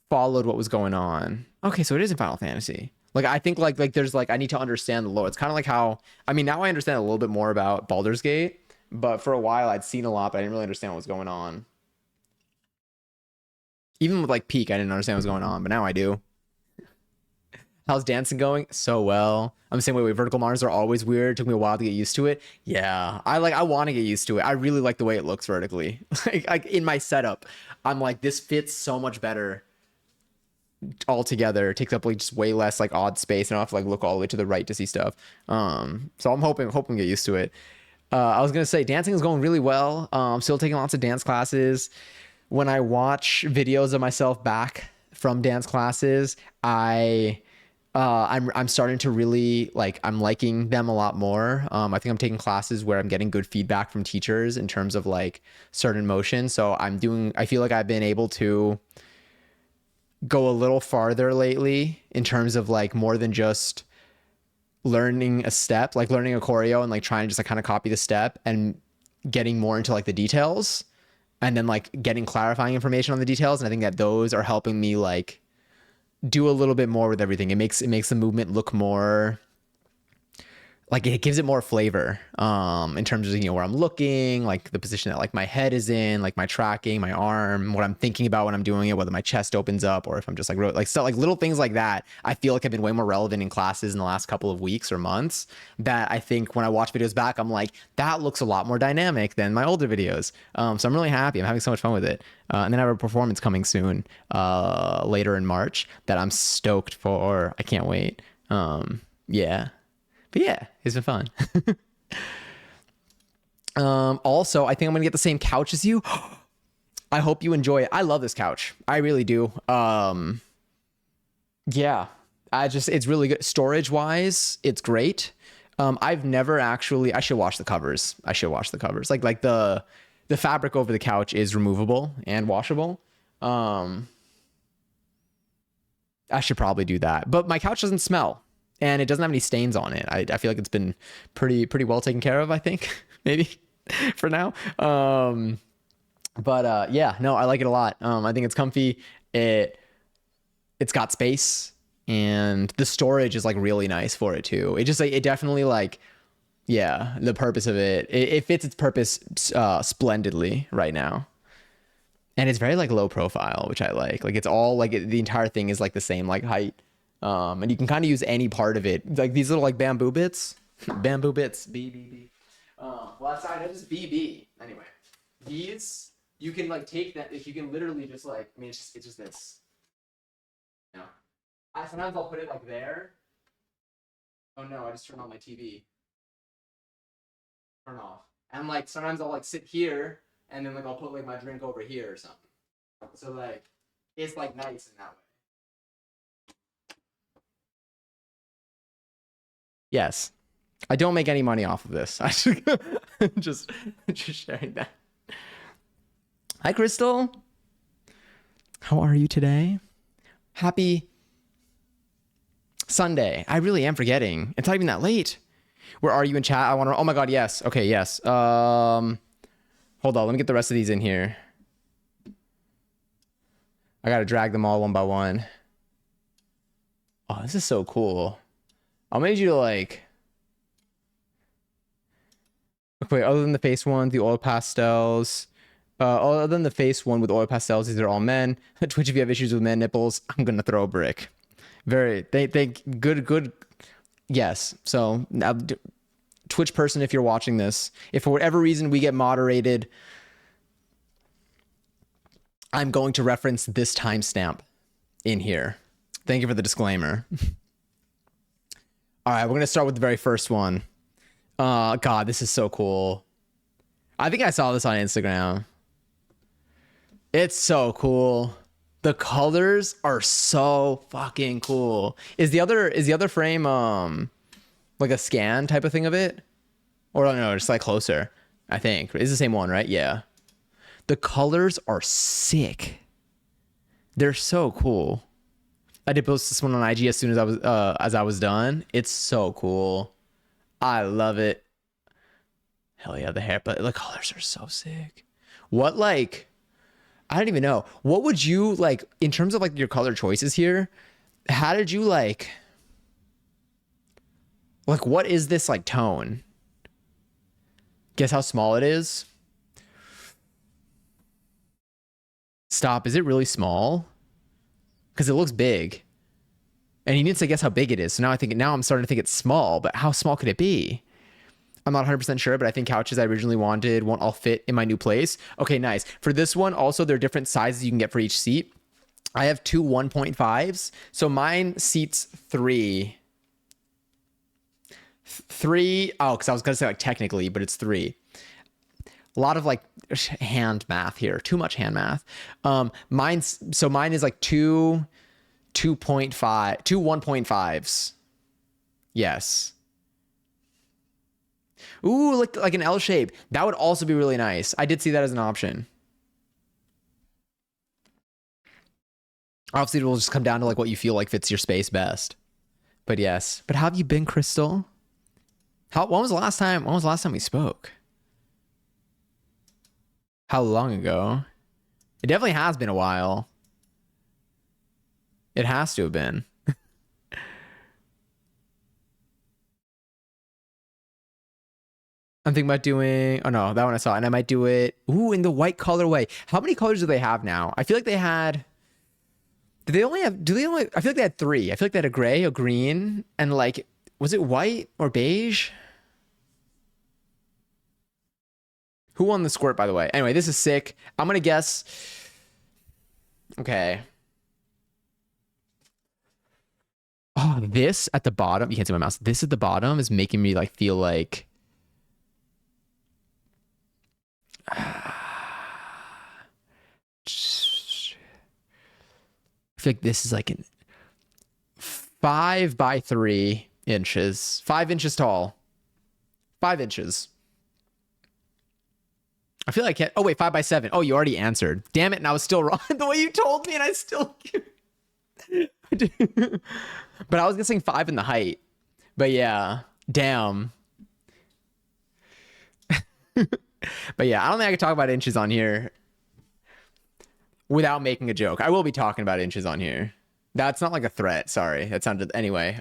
followed what was going on. Okay, so it is in Final Fantasy. Like I think like there's like I need to understand the lore. It's kind of like how I mean now I understand a little bit more about Baldur's Gate, but for a while I'd seen a lot, but I didn't really understand what was going on. Even with like Peak, I didn't understand what was going on, but now I do. How's dancing going? So well. I'm the same way. Vertical Mars are always weird. Took me a while to get used to it. Yeah, I want to get used to it. I really like the way it looks vertically. like in my setup, I'm like this fits so much better all together. It takes up like just way less like odd space. I don't have to like look all the way to the right to see stuff. So I'm hoping to get used to it. I was gonna say dancing is going really well. I'm still taking lots of dance classes. When I watch videos of myself back from dance classes, I'm starting to really like I'm liking them a lot more. I think I'm taking classes where I'm getting good feedback from teachers in terms of like certain motions. So I feel like I've been able to go a little farther lately in terms of like more than just learning a step, like learning a choreo and like trying to just like kind of copy the step and getting more into like the details and then like getting clarifying information on the details. And I think that those are helping me like do a little bit more with everything. It makes the movement look more like it gives it more flavor in terms of where I'm looking, like the position that like my head is in, like my tracking, my arm, what I'm thinking about when I'm doing it, whether my chest opens up or if I'm just like stuff like little things like that. I feel like have been way more relevant in classes in the last couple of weeks or months that I think when I watch videos back I'm like that looks a lot more dynamic than my older videos. So I'm really happy. I'm having so much fun with it. And then I have a performance coming soon later in March that I'm stoked for. I can't wait. Yeah. But yeah, it's been fun. Also, I think I'm gonna get the same couch as you. I hope you enjoy it. I love this couch. I really do. Yeah, it's really good. Storage wise, it's great. I've never actually. I should wash the covers. Like the fabric over the couch is removable and washable. I should probably do that. But my couch doesn't smell. And it doesn't have any stains on it. I feel like it's been pretty well taken care of, I think, maybe for now. Yeah, no, I like it a lot. I think it's comfy. It's got space and the storage is like really nice for it too. It just like, it definitely like, yeah, the purpose of it fits its purpose splendidly right now. And it's very like low profile, which I like. Like it's all like the entire thing is like the same like height. And you can kind of use any part of it, like these little like bamboo bits, BBB. Well, outside it is BB. Anyway, these you can like take that. If you can literally just like, I mean, it's just this. You know, sometimes I'll put it like there. Oh no, I just turned on my TV. Turn off. And like sometimes I'll like sit here and then like I'll put like my drink over here or something. So like it's like nice in that way. Yes. I don't make any money off of this. I just sharing that. Hi, Crystal. How are you today? Happy Sunday. I really am forgetting. It's not even that late. Where are you in chat? I want to. Oh my God. Yes. Okay. Yes. Hold on. Let me get the rest of these in here. I got to drag them all one by one. Oh, this is so cool. I'll need you to like. Okay, other than the face one, the oil pastels. Other than the face one with oil pastels, these are all men. Twitch, if you have issues with men nipples, I'm gonna throw a brick. Very, thank, good. Yes. So now, Twitch person, if you're watching this, if for whatever reason we get moderated, I'm going to reference this timestamp in here. Thank you for the disclaimer. All right, we're going to start with the very first one. God, this is so cool. I think I saw this on Instagram. It's so cool. The colors are so fucking cool. Is the other frame like a scan type of thing of it? Or no, just like closer. I think. It's the same one, right? Yeah. The colors are sick. They're so cool. I did post this one on IG as soon as I was done. It's so cool. I love it. Hell yeah, the hair, but the colors are so sick. What like I don't even know. What would you like in terms of like your color choices here? How did you like what is this like tone? Guess how small it is? Stop. Is it really small? Because it looks big. And he needs to guess how big it is. So now I'm starting to think it's small, but how small could it be? I'm not 100% sure, but I think couches I originally wanted won't all fit in my new place. Okay, nice. For this one, also, there are different sizes you can get for each seat. I have two 1.5s. So mine seats three. Oh, because I was going to say like technically, but it's three. A lot of like hand math here. Too much hand math. Mine is like two 2.5, two 1.5s. Yes. Ooh, like an L shape. That would also be really nice. I did see that as an option. Obviously, it will just come down to like what you feel like fits your space best. But yes. But how have you been, Crystal? When was the last time? When was the last time we spoke? How long ago? It definitely has been a while. It has to have been. I'm thinking about doing, oh no, that one I saw, and I might do it, ooh, in the white colorway. How many colors do they have now? I feel like they had, I feel like they had three. I feel like they had a gray, a green, and like, was it white or beige? Who won the squirt, by the way? Anyway, this is sick. I'm gonna guess, okay. Oh, this at the bottom, you can't see my mouse. This at the bottom is making me like feel like, I feel like this is like an 5 by 3 inches, 5 inches tall, 5 inches. I feel like I can't. Oh wait, 5 by 7. Oh, you already answered. Damn it! And I was still wrong the way you told me, and I still. But I was guessing 5 in the height. But yeah, damn. But yeah, I don't think I can talk about inches on here without making a joke. I will be talking about inches on here. That's not like a threat. Sorry, that sounded anyway.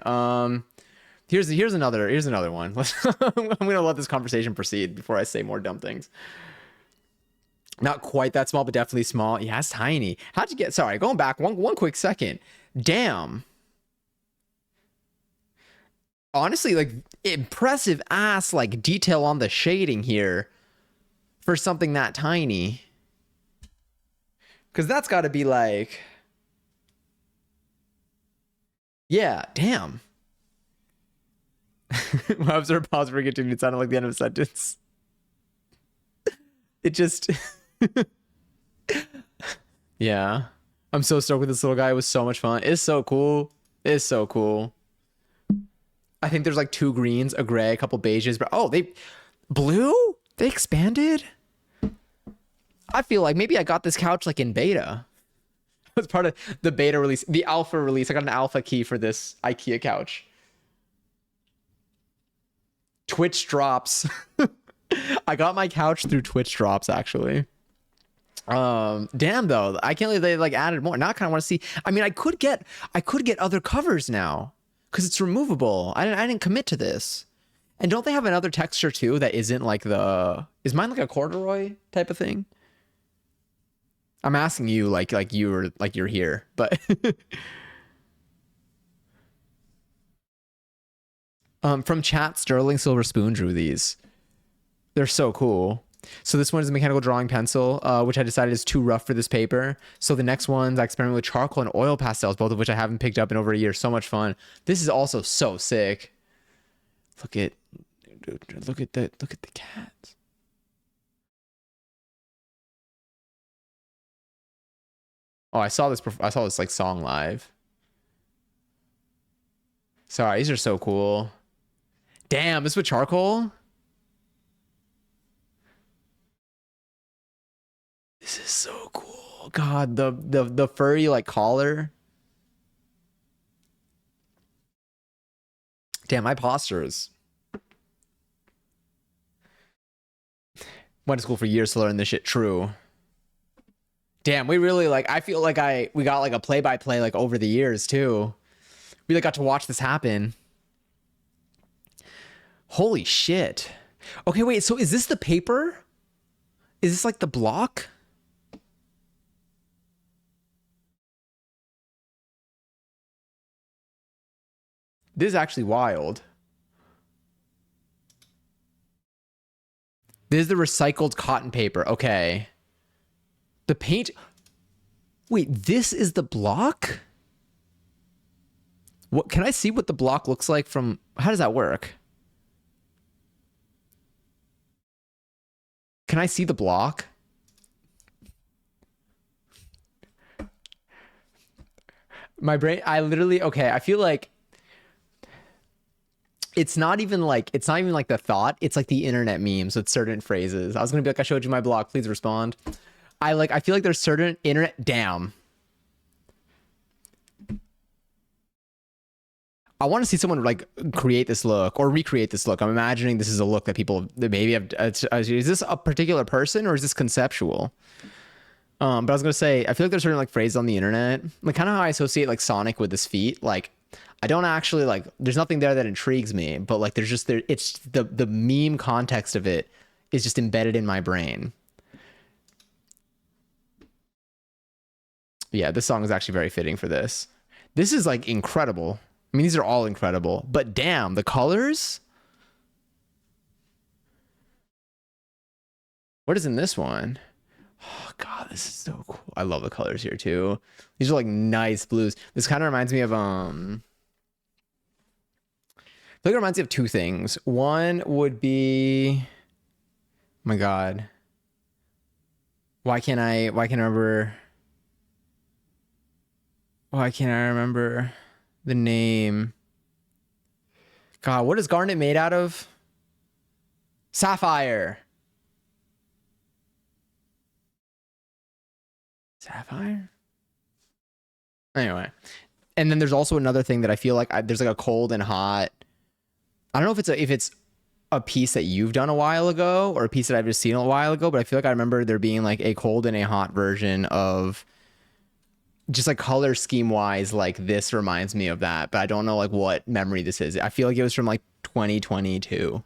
Here's another one. I'm gonna let this conversation proceed before I say more dumb things. Not quite that small, but definitely small. Yeah, it's tiny. How'd you get? Sorry, going back one quick second. Damn. Honestly, like impressive ass like detail on the shading here for something that tiny. Because that's got to be like, yeah, damn. My observed pause for continued sounded like the end of a sentence. It just, yeah. I'm so stoked with this little guy. It was so much fun. It's so cool. It's so cool. I think there's like 2 greens, a gray, a couple beiges, but oh, blue? They expanded? I feel like maybe I got this couch like in beta. It was part of the beta release, the alpha release. I got an alpha key for this IKEA couch. Twitch drops. I got my couch through Twitch drops actually. Damn though, I can't believe they like added more. Now I kind of want to see. I mean, I could get other covers now because it's removable. I didn't commit to this. And don't they have another texture too that isn't like is mine like a corduroy type of thing? I'm asking you like you're here, but From chat, Sterling Silver Spoon drew these. They're so cool. So this one is a mechanical drawing pencil, which I decided is too rough for this paper. So the next ones I experiment with charcoal and oil pastels, both of which I haven't picked up in over a year. So much fun. This is also so sick. Look at the cats. Oh, I saw this like song live. Sorry, these are so cool. Damn, this with charcoal? This is so cool. God, the furry like collar. Damn, my postures. Went to school for years to learn this shit. True. Damn, we really like, I feel like we got like a play-by-play like over the years too. We like got to watch this happen. Holy shit. Okay, wait, so is this the paper? Is this like the block? This is actually wild. This is the recycled cotton paper. Okay. The paint. Wait, this is the block? What can I see what the block looks like from, how does that work? Can I see the block? My brain, I literally, okay, I feel like it's not even like the thought, it's like the internet memes with certain phrases. I was gonna be like, I showed you my block, please respond. I feel like there's certain internet, damn. I want to see someone like create this look or recreate this look. I'm imagining this is a look that people that maybe have. Is this a particular person or is this conceptual? But I was gonna say, I feel like there's certain like phrases on the internet, like kind of how I associate like Sonic with his feet. Like, I don't actually like. There's nothing there that intrigues me, but like, there's just there. It's the meme context of it is just embedded in my brain. Yeah, this song is actually very fitting for this. This is like incredible. I mean, these are all incredible, but damn, the colors. What is in this one? Oh God, this is so cool. I love the colors here too. These are like nice blues. This kind of reminds me of I think it reminds me of two things. One would be, oh my God. Remember? Why can't I remember the name? God, what is garnet made out of? Sapphire. Sapphire? Anyway. And then there's also another thing that I feel like there's like a cold and hot. I don't know if it's a piece that you've done a while ago or a piece that I've just seen a while ago, but I feel like I remember there being like a cold and a hot version of just like color scheme wise, like this reminds me of that, but I don't know like what memory this is. I feel like it was from like 2022.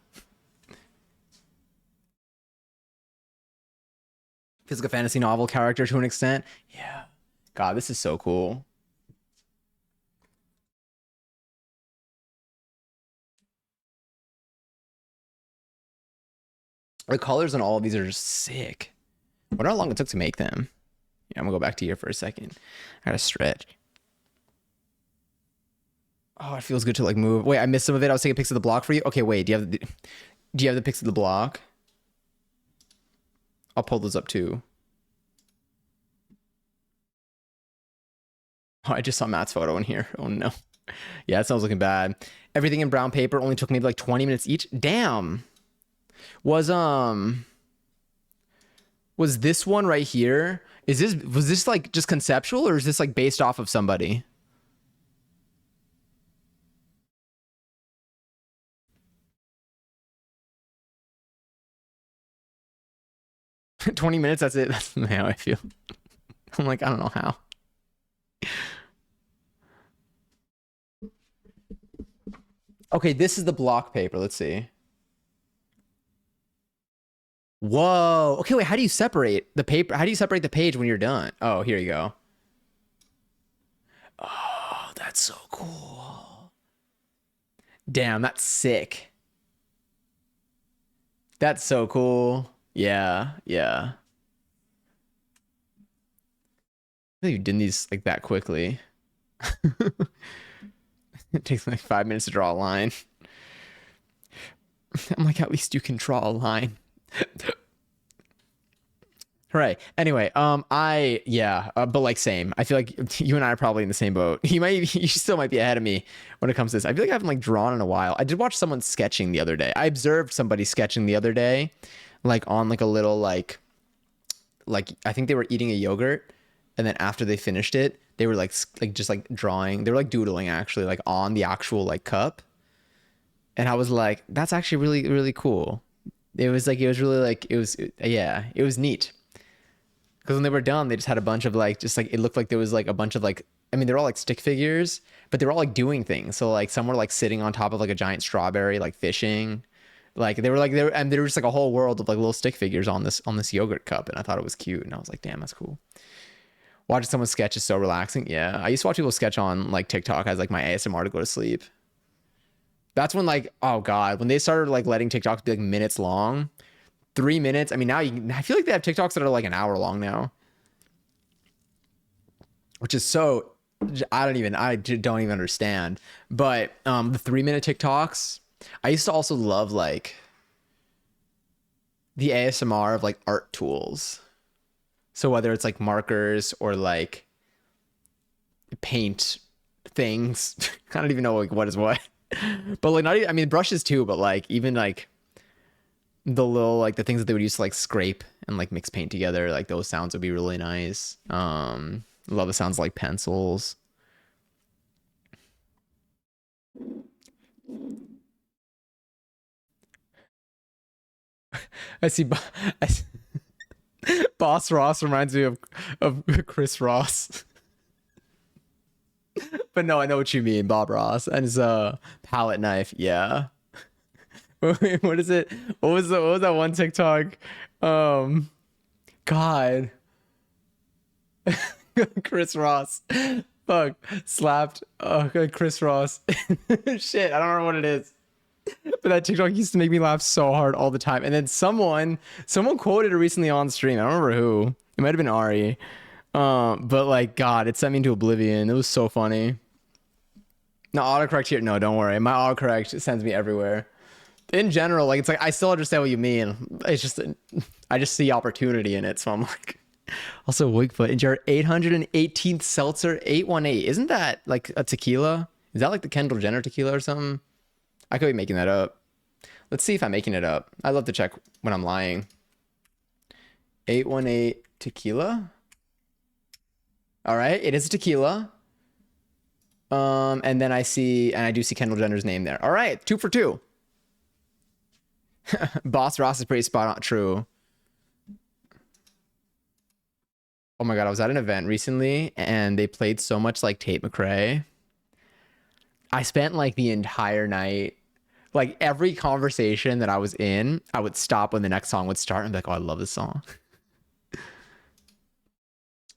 Feels like a fantasy novel character to an extent. Yeah. God, this is so cool. The colors on all of these are just sick. I wonder how long it took to make them. Yeah, I'm gonna go back to here for a second. I gotta stretch. Oh, it feels good to like move. Wait, I missed some of it. I was taking pics of the block for you. Okay, wait. Do you have the pics of the block? I'll pull those up too. Oh, I just saw Matt's photo in here. Oh no. Yeah, it sounds looking bad. Everything in brown paper only took maybe like 20 minutes each. Damn. Was this one right here? Was this like just conceptual or is this like based off of somebody? $20, that's it. That's how I feel. I'm like, I don't know how. Okay, this is the block paper. Let's see. Whoa. Okay, wait, how do you separate the paper? How do you separate the page when you're done? Oh, here you go. Oh, that's so cool. Damn, that's sick. That's so cool. Yeah, yeah. I think you did these like that quickly. It takes like 5 minutes to draw a line. I'm like, at least you can draw a line. Right. Anyway, I yeah, but like same. I feel like you and I are probably in the same boat. You still might be ahead of me when it comes to this. I feel like I haven't like drawn in a while. I did watch someone sketching the other day. I observed somebody sketching the other day, like on like a little like I think they were eating a yogurt, and then after they finished it, they were like just like drawing. They were like doodling actually, like on the actual like cup, and I was like, that's actually really really cool. It was really like it was yeah, it was neat. Because when they were done, they just had a bunch of like, just like, it looked like there was like a bunch of like, I mean, they're all like stick figures, but they're all like doing things. So like some were like sitting on top of like a giant strawberry, like fishing. Like they were like, and there was just like a whole world of like little stick figures on this yogurt cup. And I thought it was cute. And I was like, damn, that's cool. Watching someone sketch is so relaxing. Yeah. I used to watch people sketch on like TikTok as like my ASMR to go to sleep. That's when like, oh God, when they started like letting TikToks be like minutes long, 3 minutes. I mean, I feel like they have TikToks that are like an hour long now, which is so I don't even understand. But the 3 minute TikToks, I used to also love like the ASMR of like art tools. So whether it's like markers or like paint things, I don't even know like what is what. But like not even, I mean brushes too, but like even like the little like the things that they would use to like scrape and like mix paint together, like those sounds would be really nice. Love the sounds like pencils. I see, I see Boss Ross reminds me of Chris Ross. But no, I know what you mean, Bob Ross and his palette knife. Yeah. What is it? What was that one TikTok? Um God. Chris Ross. Fuck. Slapped. Oh, Chris Ross. Shit, I don't remember what it is. But that TikTok used to make me laugh so hard all the time. And then someone quoted it recently on stream. I don't remember who. It might have been Ari. But like God, it sent me into oblivion. It was so funny. No autocorrect here. No, don't worry. My autocorrect sends me everywhere. In general, like it's like I still understand what you mean. It's just I just see opportunity in it. So I'm like, also Wigfoot and your 818th seltzer 818. Isn't that like a tequila? Is that like the Kendall Jenner tequila or something? I could be making that up. Let's see if I'm making it up. I love to check when I'm lying. 818 tequila. All right, it is a tequila. And then I do see Kendall Jenner's name there. All right, 2 for 2. Boss Ross is pretty spot on. True. Oh my God, I was at an event recently and they played so much like Tate McRae. I spent like the entire night, like every conversation that I was in, I would stop when the next song would start and be like, oh, I love this song.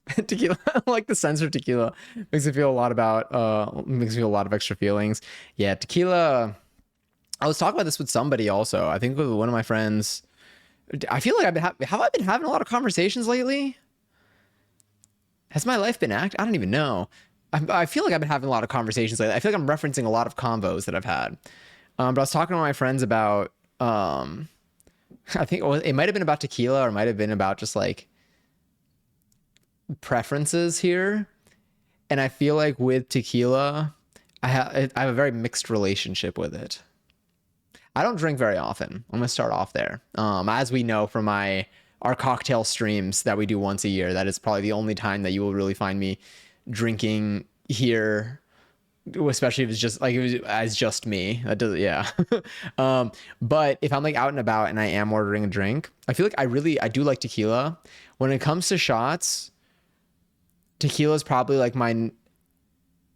Tequila, like the censored tequila makes me feel a lot about, makes me feel a lot of extra feelings. Yeah, tequila. I was talking about this with somebody also. I think with one of my friends. I feel like have I been having a lot of conversations lately? Has my life been I don't even know. I feel like I've been having a lot of conversations lately. I feel like I'm referencing a lot of convos that I've had. But I was talking to my friends about, I think it might have been about tequila or it might have been about just like preferences here. And I feel like with tequila, I have a very mixed relationship with it. I don't drink very often. I'm gonna start off there. As we know from our cocktail streams that we do once a year, that is probably the only time that you will really find me drinking here, especially if it's just like it was as just me. That does, yeah. But if I'm like out and about and I am ordering a drink, I feel like I do like tequila. When it comes to shots, tequila is probably like my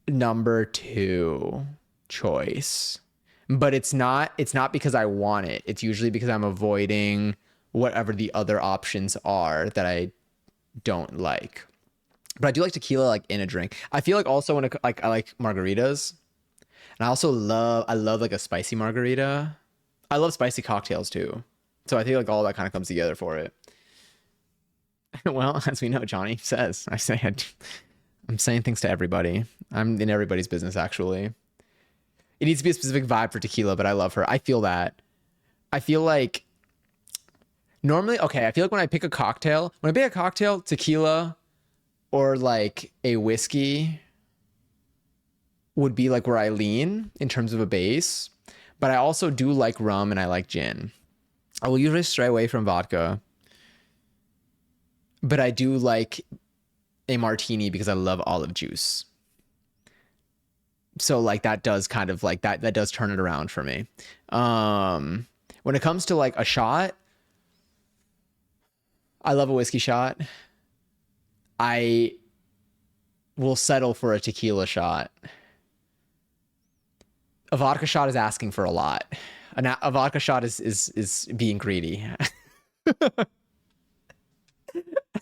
number 2 choice. But it's not because I want it. It's usually because I'm avoiding whatever the other options are that I don't like. But I do like tequila like in a drink. I feel like also when like I like margaritas. And I love like a spicy margarita. I love spicy cocktails too. So I think like all that kind of comes together for it. Well, as we know, Johnny says, I'm saying things to everybody. I'm in everybody's business, actually. It needs to be a specific vibe for tequila, but I love her. I feel that. I feel like normally, okay, I feel like when I pick a cocktail, tequila or like a whiskey would be like where I lean in terms of a base. But I also do like rum and I like gin. I will usually stray away from vodka, but I do like a martini because I love olive juice. So like that does kind of like that does turn it around for me. When it comes to like a shot, I love a whiskey shot. I will settle for a tequila shot. A vodka shot is asking for a lot. A vodka shot is being greedy. I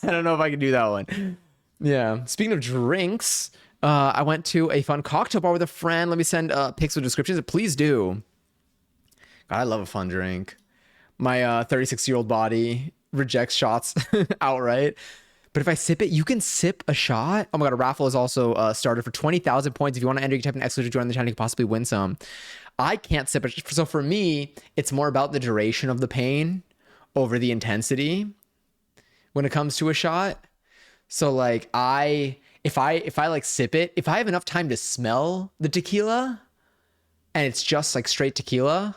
don't know if I can do that one. Yeah. Speaking of drinks, I went to a fun cocktail bar with a friend. Let me send pics with descriptions. Please do. God, I love a fun drink. My 36-year-old body rejects shots outright. But if I sip it, you can sip a shot. Oh my god, a raffle is also started for 20,000 points. If you want to enter, you can type an exclusive join the channel. You can possibly win some. I can't sip it. So for me, it's more about the duration of the pain over the intensity when it comes to a shot. So like if I like sip it, if I have enough time to smell the tequila and it's just like straight tequila,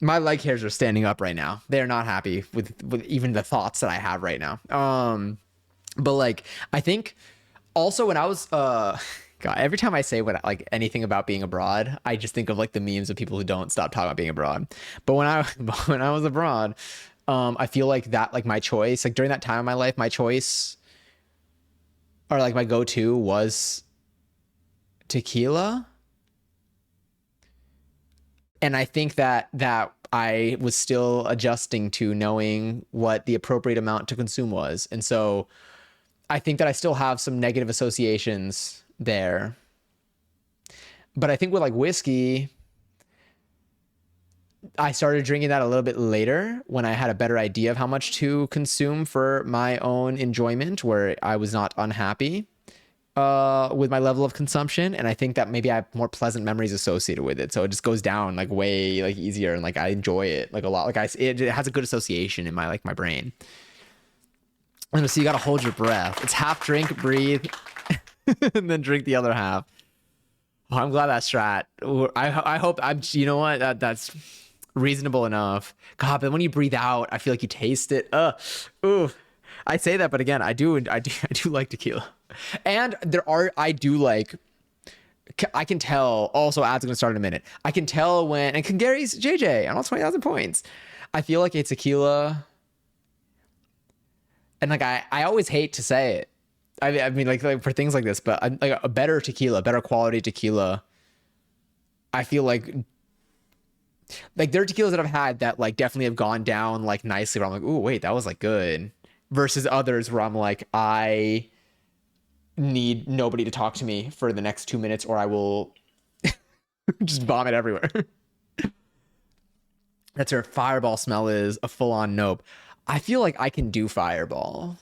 my leg hairs are standing up right now. They're not happy with even the thoughts that I have right now. But like I think also when I was God, every time I say what like anything about being abroad, I just think of like the memes of people who don't stop talking about being abroad. But when I was abroad, I feel like that like my choice, like during that time of my life, my choice or like my go-to was tequila. And I think that I was still adjusting to knowing what the appropriate amount to consume was. And so I think that I still have some negative associations there. But I think with like whiskey, I started drinking that a little bit later when I had a better idea of how much to consume for my own enjoyment, where I was not unhappy with my level of consumption. And I think that maybe I have more pleasant memories associated with it. So it just goes down like way like easier and like I enjoy it like a lot. Like it has a good association in my like my brain. And so you got to hold your breath. It's half drink, breathe, and then drink the other half. Oh, I'm glad that strat. I hope you know what that's reasonable enough. God, but when you breathe out, I feel like you taste it. Ooh. I say that, but again, I do like tequila, and I do like. I can tell. Also, ads are gonna start in a minute. I can tell when and Gary's JJ on all 20,000 points. I feel like it's tequila, and like I always hate to say it. I mean like for things like this, but like a better tequila, better quality tequila. I feel like there are tequilas that I've had that like definitely have gone down like nicely. Where I'm like, ooh, wait, that was like good. Versus others where I'm like, I need nobody to talk to me for the next 2 minutes, or I will just vomit everywhere. That's where Fireball smell is a full-on nope. I feel like I can do Fireball.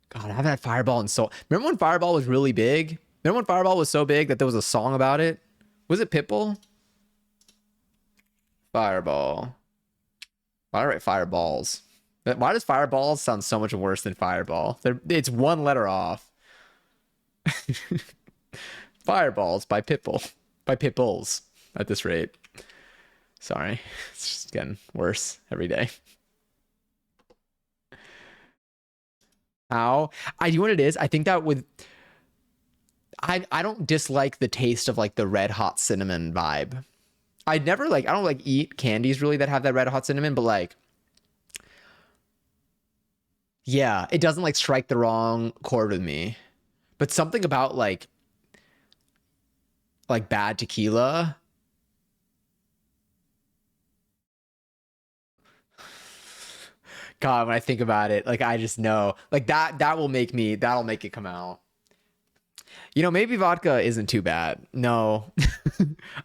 God, I haven't had Fireball in so. Remember when Fireball was really big? Remember when Fireball was so big that there was a song about it? Was it Pitbull? Fireball. Why do I write Fireballs? Why does Fireballs sound so much worse than Fireball? It's one letter off. Fireballs by Pitbull. By Pitbulls at this rate. Sorry. It's just getting worse every day. How? I do what it is. I think that with I don't dislike the taste of like the red hot cinnamon vibe. I don't like eat candies really that have that red hot cinnamon, but like yeah, it doesn't like strike the wrong chord with me. But something about like bad tequila. God, when I think about it, like I just know. Like that'll make it come out. You know, maybe vodka isn't too bad. No,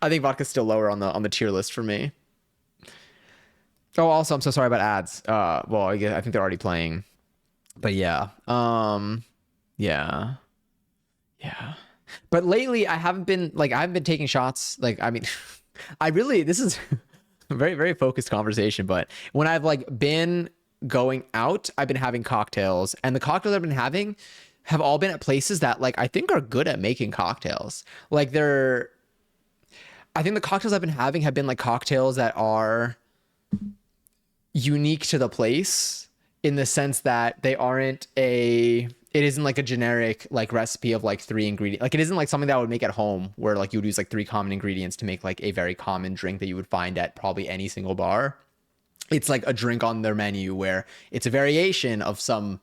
I think vodka's still lower on the tier list for me. Oh, also, I'm so sorry about ads. Well, I think they're already playing, but yeah, yeah, yeah. But lately, I haven't been taking shots. Like, I mean, I really this is a very very focused conversation. But when I've like been going out, I've been having cocktails, and the cocktails I've been having have all been at places that like I think are good at making cocktails. Like they're, I think the cocktails I've been having have been like cocktails that are unique to the place in the sense that they aren't a it isn't like a generic like recipe of like three ingredient, like it isn't like something that I would make at home where like you would use like three common ingredients to make like a very common drink that you would find at probably any single bar. It's like a drink on their menu where it's a variation of some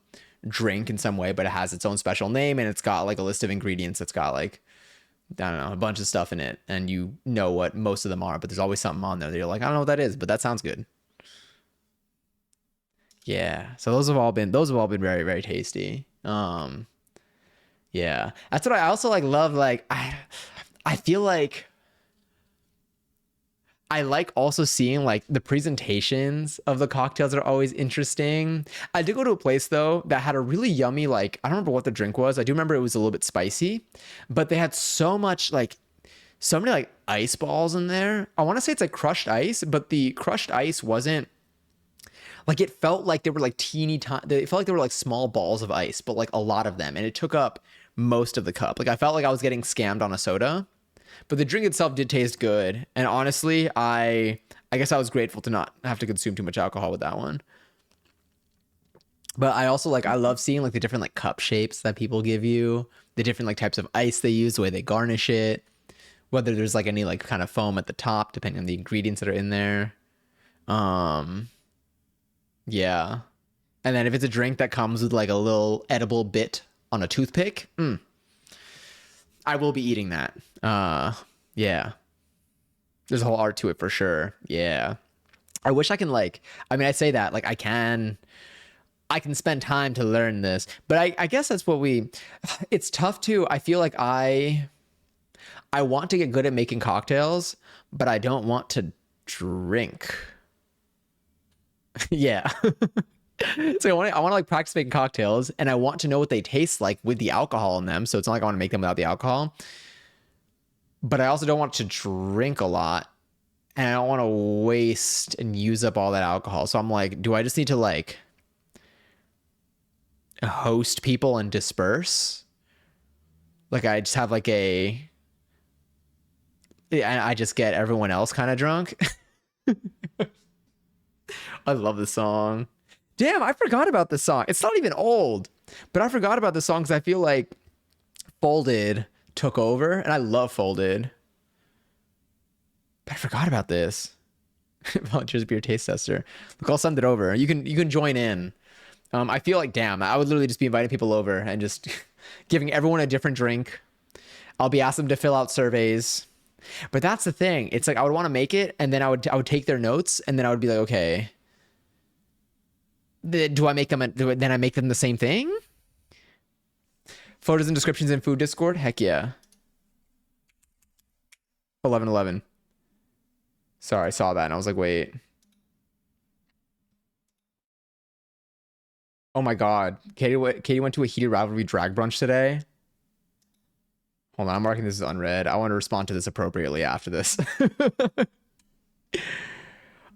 drink in some way, but it has its own special name and it's got like a list of ingredients that's got like, I don't know, a bunch of stuff in it, and you know what most of them are, but there's always something on there that you're like, I don't know what that is, but that sounds good. Yeah. So those have all been very, very tasty. Yeah. That's what I also like love. Like I feel like I like also seeing like the presentations of the cocktails are always interesting. I did go to a place though that had a really yummy, like, I don't remember what the drink was. I do remember it was a little bit spicy, but they had so much like so many like ice balls in there. I want to say it's like crushed ice, but the crushed ice wasn't like, it felt like they were like teeny tiny. It felt like they were like small balls of ice, but like a lot of them, and it took up most of the cup. Like I felt like I was getting scammed on a soda, but the drink itself did taste good. And honestly, I guess I was grateful to not have to consume too much alcohol with that one. But I also like I love seeing like the different like cup shapes that people give you, the different like types of ice they use, the way they garnish it, whether there's like any like kind of foam at the top, depending on the ingredients that are in there. Um, yeah. And then if it's a drink that comes with like a little edible bit on a toothpick, I will be eating that. Yeah. There's a whole art to it for sure. Yeah. I wish I can like, I mean, I say that like I can spend time to learn this, but I guess that's what it's tough to, I feel like I want to get good at making cocktails, but I don't want to drink. Yeah. So I want to like practice making cocktails, and I want to know what they taste like with the alcohol in them. So it's not like I want to make them without the alcohol, but I also don't want to drink a lot, and I don't want to waste and use up all that alcohol. So I'm like, do I just need to like host people and disperse? Like I just have like I just get everyone else kind of drunk. I love this song. Damn, I forgot about this song. It's not even old, but I forgot about this song because I feel like Folded took over, and I love Folded. But I forgot about this. Volunteers Beer Taste Tester. Look, I'll send it over. You can join in. I feel like, damn, I would literally just be inviting people over and just giving everyone a different drink. I'll be asking them to fill out surveys. But that's the thing. It's like I would want to make it, and then I would take their notes, and then I would be like, okay, do I make them? Then I make them the same thing? Photos and descriptions in food Discord. Heck yeah. 11:11. Sorry, I saw that and I was like, wait. Oh my God. Katie went to a heated rivalry drag brunch today. Hold on, I'm marking this as unread. I want to respond to this appropriately after this.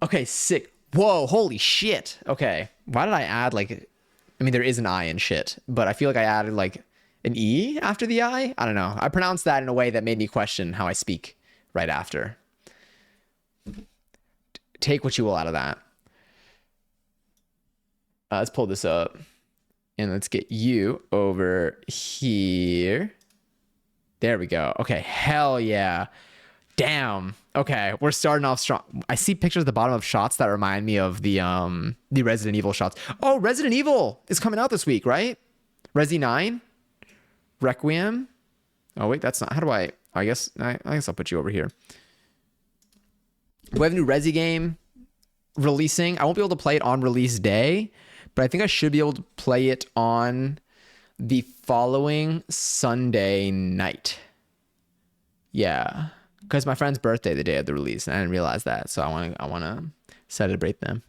Okay, sick. Whoa, holy shit. Okay. Why did I add like, I mean, there is an I in shit, but I feel like I added like an E after the I? I don't know. I pronounced that in a way that made me question how I speak right after. Take what you will out of that. Let's pull this up and let's get you over here. There we go. Okay, hell yeah. Damn. Okay, we're starting off strong. I see pictures at the bottom of shots that remind me of the Resident Evil shots. Oh, Resident Evil is coming out this week, right? Resi 9? Requiem? Oh wait, that's not. How do I guess I'll put you over here. We have a new Resi game releasing. I won't be able to play it on release day, but I think I should be able to play it on the following Sunday night. Yeah, because my friend's birthday the day of the release, and I didn't realize that, so I want to celebrate them.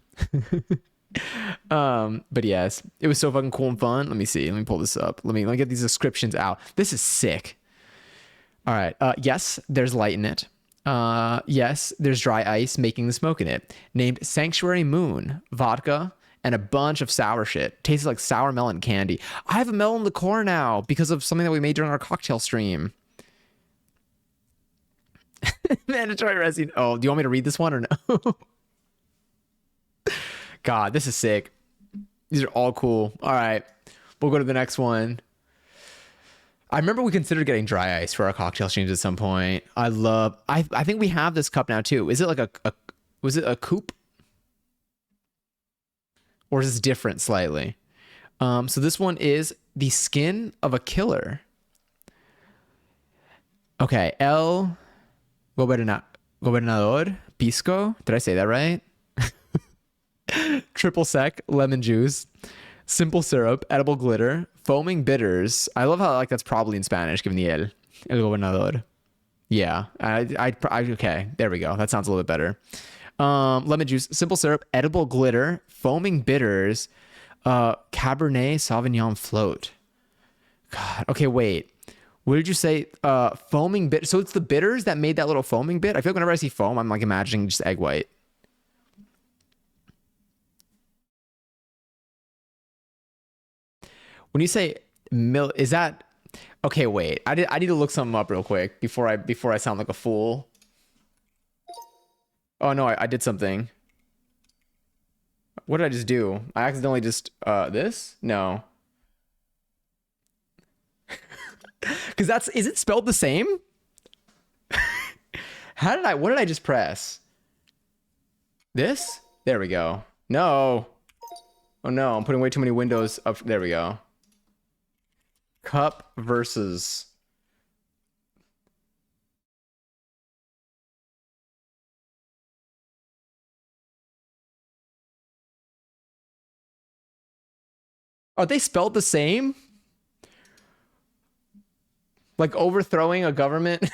But yes, it was so fucking cool and fun. Let me see. Let me pull this up. Let me get these descriptions out. This is sick. All right. Yes, there's light in it. Yes, there's dry ice making the smoke in it. Named Sanctuary Moon, vodka, and a bunch of sour shit. Tastes like sour melon candy. I have a melon liqueur now because of something that we made during our cocktail stream. Mandatory resin. Oh, do you want me to read this one or no? God, this is sick. These are all cool. All right, we'll go to the next one. I remember we considered getting dry ice for our cocktail streams at some point. I think we have this cup now too. Is it like was it a coupe? Or is this different slightly? So this one is the skin of a killer. Okay, El Gobernador Pisco. Did I say that right? Triple sec, lemon juice, simple syrup, edible glitter, foaming bitters. I love how like that's probably in Spanish, given the el gobernador. Yeah, I okay. There we go. That sounds a little bit better. Lemon juice, simple syrup, edible glitter, foaming bitters, Cabernet Sauvignon float. God. Okay, wait. What did you say? Foaming bit. So it's the bitters that made that little foaming bit. I feel like whenever I see foam, I'm like imagining just egg white. When you say milk, is that okay? Wait, I need to look something up real quick before I sound like a fool. Oh no, I did something. What did I just do? I accidentally just this? No. Because is it spelled the same? What did I just press? This? There we go. No. Oh no, I'm putting way too many windows up. There we go. Cup versus. Are they spelled the same? Like overthrowing a government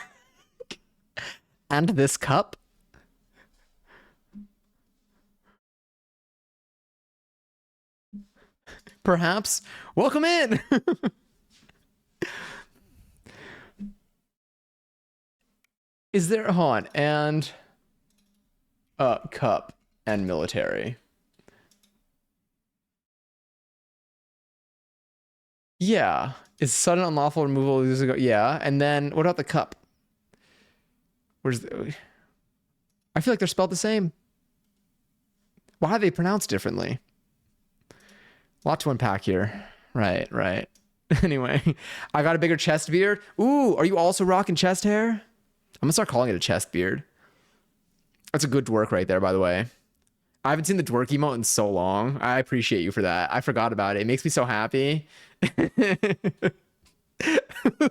and this cup? Perhaps. Welcome in. Is there hold on and cup and military? Yeah. Is sudden unlawful removal of use yeah, and then what about the cup? Where's the I feel like they're spelled the same. Why are they pronounced differently? A lot to unpack here. Right, right. Anyway, I got a bigger chest beard. Ooh, are you also rocking chest hair? I'm gonna start calling it a chest beard. That's a good dwerk right there, by the way. I haven't seen the dwerk emote in so long. I appreciate you for that. I forgot about it. It makes me so happy.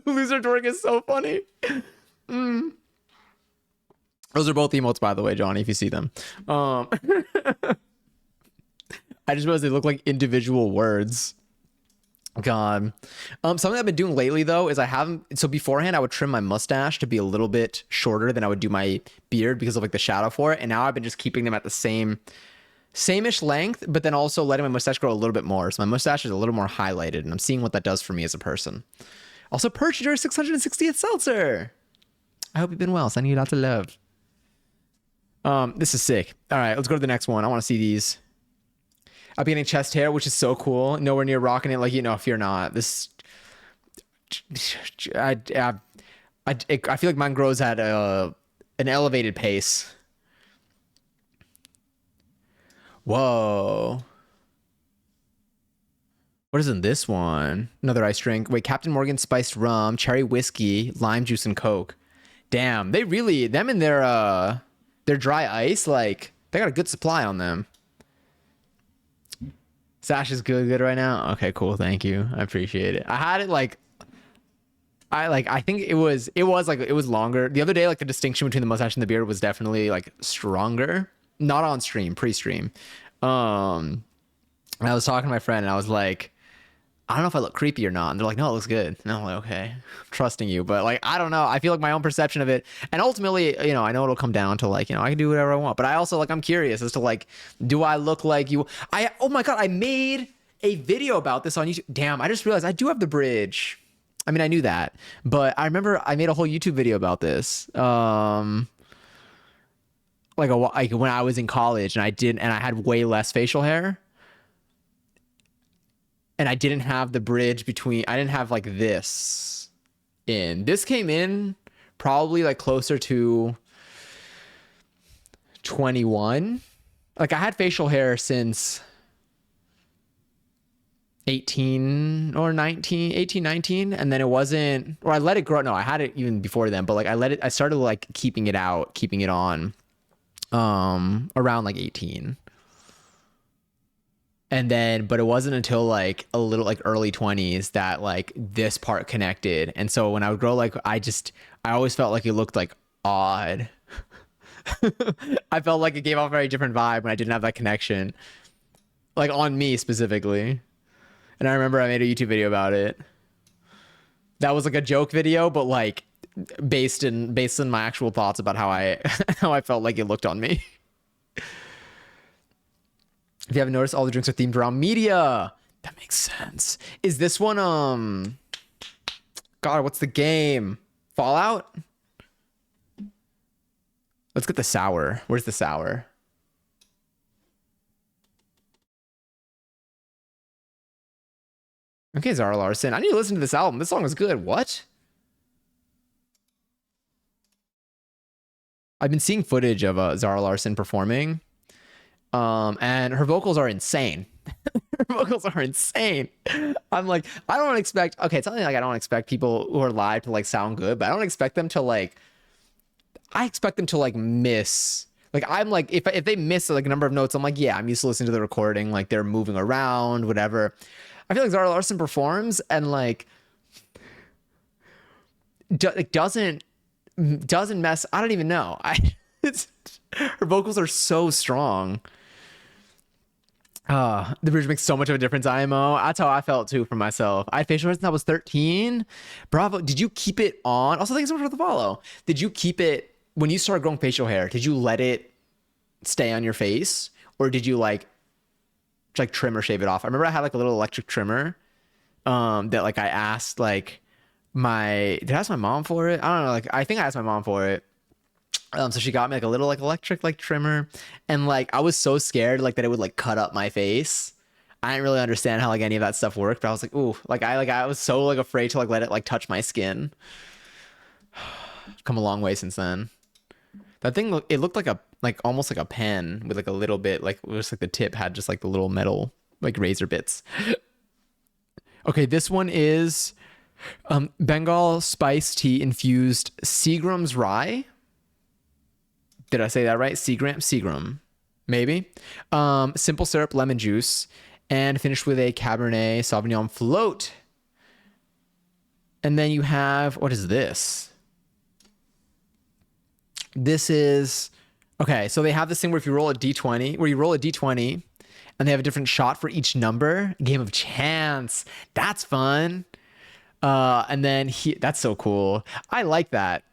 Loser dwerk is so funny. Mm. Those are both emotes, by the way, Johnny, if you see them. I just realized they look like individual words. God. Something I've been doing lately though is I haven't. So beforehand, I would trim my mustache to be a little bit shorter than I would do my beard because of like the shadow for it. And now I've been just keeping them at the same-ish length, but then also letting my mustache grow a little bit more. So my mustache is a little more highlighted, and I'm seeing what that does for me as a person. Also, Perch, your 660th seltzer. I hope you've been well. Sending you lots of love. This is sick. All right, let's go to the next one. I want to see these. I'll be getting chest hair, which is so cool. Nowhere near rocking it like, you know, if you're not. This, I feel like mine grows at an elevated pace. Whoa. What is in this one? Another ice drink. Wait, Captain Morgan spiced rum, cherry whiskey, lime juice, and Coke. Damn, they really, them and their dry ice, like, they got a good supply on them. Sash is good right now. Okay, cool. Thank you. I appreciate it. I had it like, I think it was longer. The other day, like the distinction between the mustache and the beard was definitely like stronger. Not on stream, pre-stream. And I was talking to my friend and I was like, I don't know if I look creepy or not. And they're like, no, it looks good. And I'm like, okay, I'm trusting you. But like, I don't know. I feel like my own perception of it. And ultimately, you know, I know it'll come down to like, you know, I can do whatever I want. But I also like, I'm curious as to like, do I look like you? Oh my God, I made a video about this on YouTube. Damn, I just realized I do have the bridge. I mean, I knew that. But I remember I made a whole YouTube video about this. Like when I was in college and I had way less facial hair. And I didn't have the bridge between, I didn't have like this in. This came in probably like closer to 21. Like I had facial hair since 18 or 19, 18, 19. And then it wasn't, or I let it grow. No, I had it even before then, but like I started like keeping it on around like 18. And then, but it wasn't until like a little like early 20s that like this part connected. And so when I would grow, like I always felt like it looked like odd. I felt like it gave off a very different vibe when I didn't have that connection, like on me specifically. And I remember I made a YouTube video about it. That was like a joke video, but like based in my actual thoughts about how I felt like it looked on me. If you haven't noticed, all the drinks are themed around media. That makes sense. Is this one, God, what's the game? Fallout? Let's get the sour. Where's the sour? Okay, Zara Larson. I need to listen to this album. This song is good. What? I've been seeing footage of Zara Larson performing. And her vocals are insane. Her vocals are insane. I'm like, I don't expect, okay, it's something like I don't expect people who are live to like sound good, but I don't expect them to like, I expect them to like miss. Like I'm like, if they miss like a number of notes, I'm like, yeah, I'm used to listening to the recording. Like they're moving around, whatever. I feel like Zara Larson performs and like, doesn't mess. I don't even know. Her vocals are so strong. The bridge makes so much of a difference, IMO. That's how I felt too for myself. I had facial hair since I was 13. Bravo. Did you keep it on? Also, thanks so much for the follow. Did you keep it when you started growing facial hair? Did you let it stay on your face, or did you like trim or shave it off? I remember I had like a little electric trimmer that like I asked like did I ask my mom for it? I don't know. Like I think I asked my mom for it. So she got me like a little like electric like trimmer, and like I was so scared like that it would like cut up my face. I didn't really understand how like any of that stuff worked, but I was like, ooh, like I was so like afraid to like let it like touch my skin. Come a long way since then. That thing it looked like almost like a pen with like a little bit like just like the tip had just like the little metal like razor bits. Okay, this one is Bengal spice tea infused Seagram's rye. Did I say that right? Seagram, maybe. Simple syrup, lemon juice, and finished with a Cabernet Sauvignon float. And then you have, what is this? This is, okay, so they have this thing where if you roll a D20, and they have a different shot for each number. Game of chance. That's fun. And then that's so cool. I like that.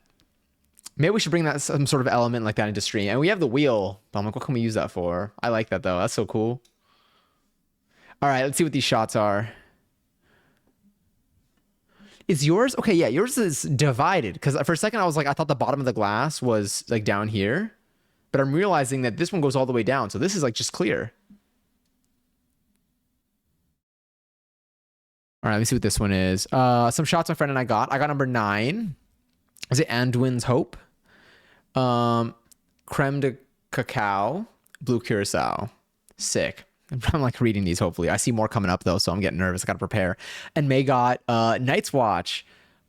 Maybe we should bring that some sort of element like that into stream. And we have the wheel. But I'm like, what can we use that for? I like that though. That's so cool. All right, let's see what these shots are. Is yours? Okay, yeah, yours is divided. Because for a second I was like, I thought the bottom of the glass was like down here. But I'm realizing that this one goes all the way down. So this is like just clear. All right, let me see what this one is. Some shots my friend and I got. I got number 9. Is it Anduin's Hope? Creme de cacao, blue curacao. Sick. I'm like reading these, hopefully. I see more coming up though, so I'm getting nervous. I gotta prepare. And May got Night's Watch.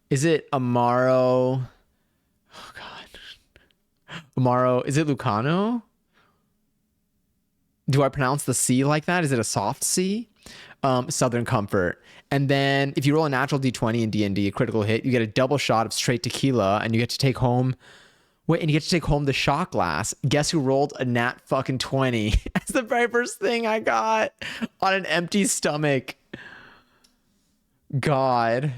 Is it Amaro? Oh god. Amaro, is it Lucano? Do I pronounce the C like that? Is it a soft C? Southern Comfort. And then if you roll a natural D20 in D&D, a critical hit, you get a double shot of straight tequila, and you get to take home the shot glass. Guess who rolled a nat fucking 20? That's the very first thing I got on an empty stomach. God.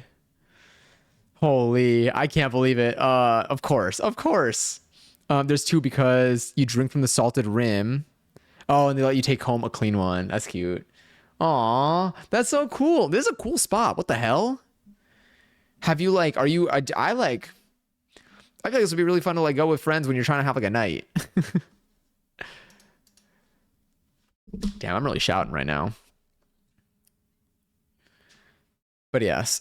Holy, I can't believe it. Of course, of course. There's two because you drink from the salted rim. Oh, and they let you take home a clean one. That's cute. Aw, that's so cool. This is a cool spot. What the hell? Have you like, are you, I like, I feel like this would be really fun to like go with friends when you're trying to have like a night. Damn, I'm really shouting right now. But yes.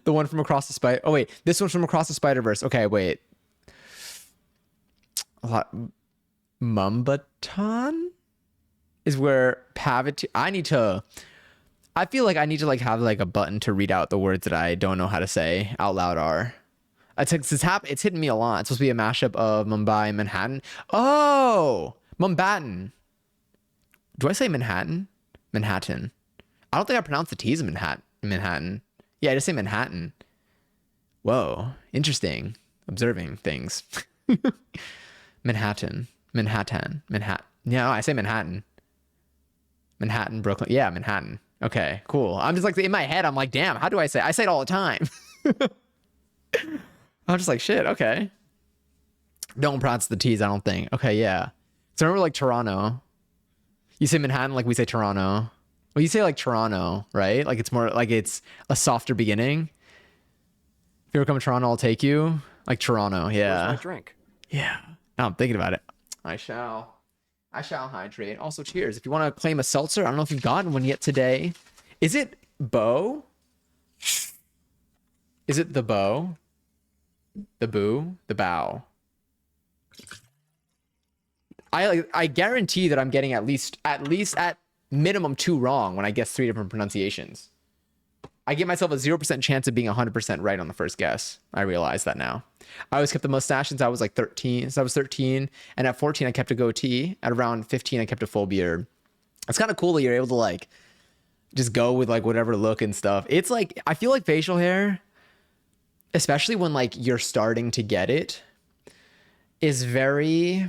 The one from across the spider. Oh wait, this one's from across the Spider-Verse. Okay, wait. A lot. Mumbaton is where Pavity. I need to. I feel like I need to like have like a button to read out the words that I don't know how to say out loud are. It's hitting me a lot. It's supposed to be a mashup of Mumbai and Manhattan. Oh, Mumbattan. Do I say Manhattan? Manhattan. I don't think I pronounced the T's in Manhattan. Manhattan. Yeah, I just say Manhattan. Whoa, interesting. Observing things. Manhattan. Manhattan. Manhattan. Yeah, I say Manhattan. Manhattan, Brooklyn. Yeah, Manhattan. Okay, cool. I'm just like in my head, I'm like, damn, how do I say it? I say it all the time. I'm just like, shit, okay. Don't pronounce the T's, I don't think. Okay, yeah. So remember like Toronto. You say Manhattan like we say Toronto. Well, you say like Toronto, right? Like it's more like it's a softer beginning. If you ever come to Toronto, I'll take you. Like Toronto, yeah.
Where's my drink?
Yeah. Now I'm thinking about it. I shall. I shall hydrate. Also, cheers. If you want to claim a seltzer, I don't know if you've gotten one yet today. Is it Bo? Is it the Bo? The Boo? The Bow? I guarantee that I'm getting at minimum two wrong when I guess three different pronunciations. I give myself a 0% chance of being 100% right on the first guess. I realize that now. I always kept the mustache since I was like 13. Since I was 13. And at 14, I kept a goatee. At around 15, I kept a full beard. It's kind of cool that you're able to like just go with like whatever look and stuff. It's like, I feel like facial hair, especially when like you're starting to get it, is very,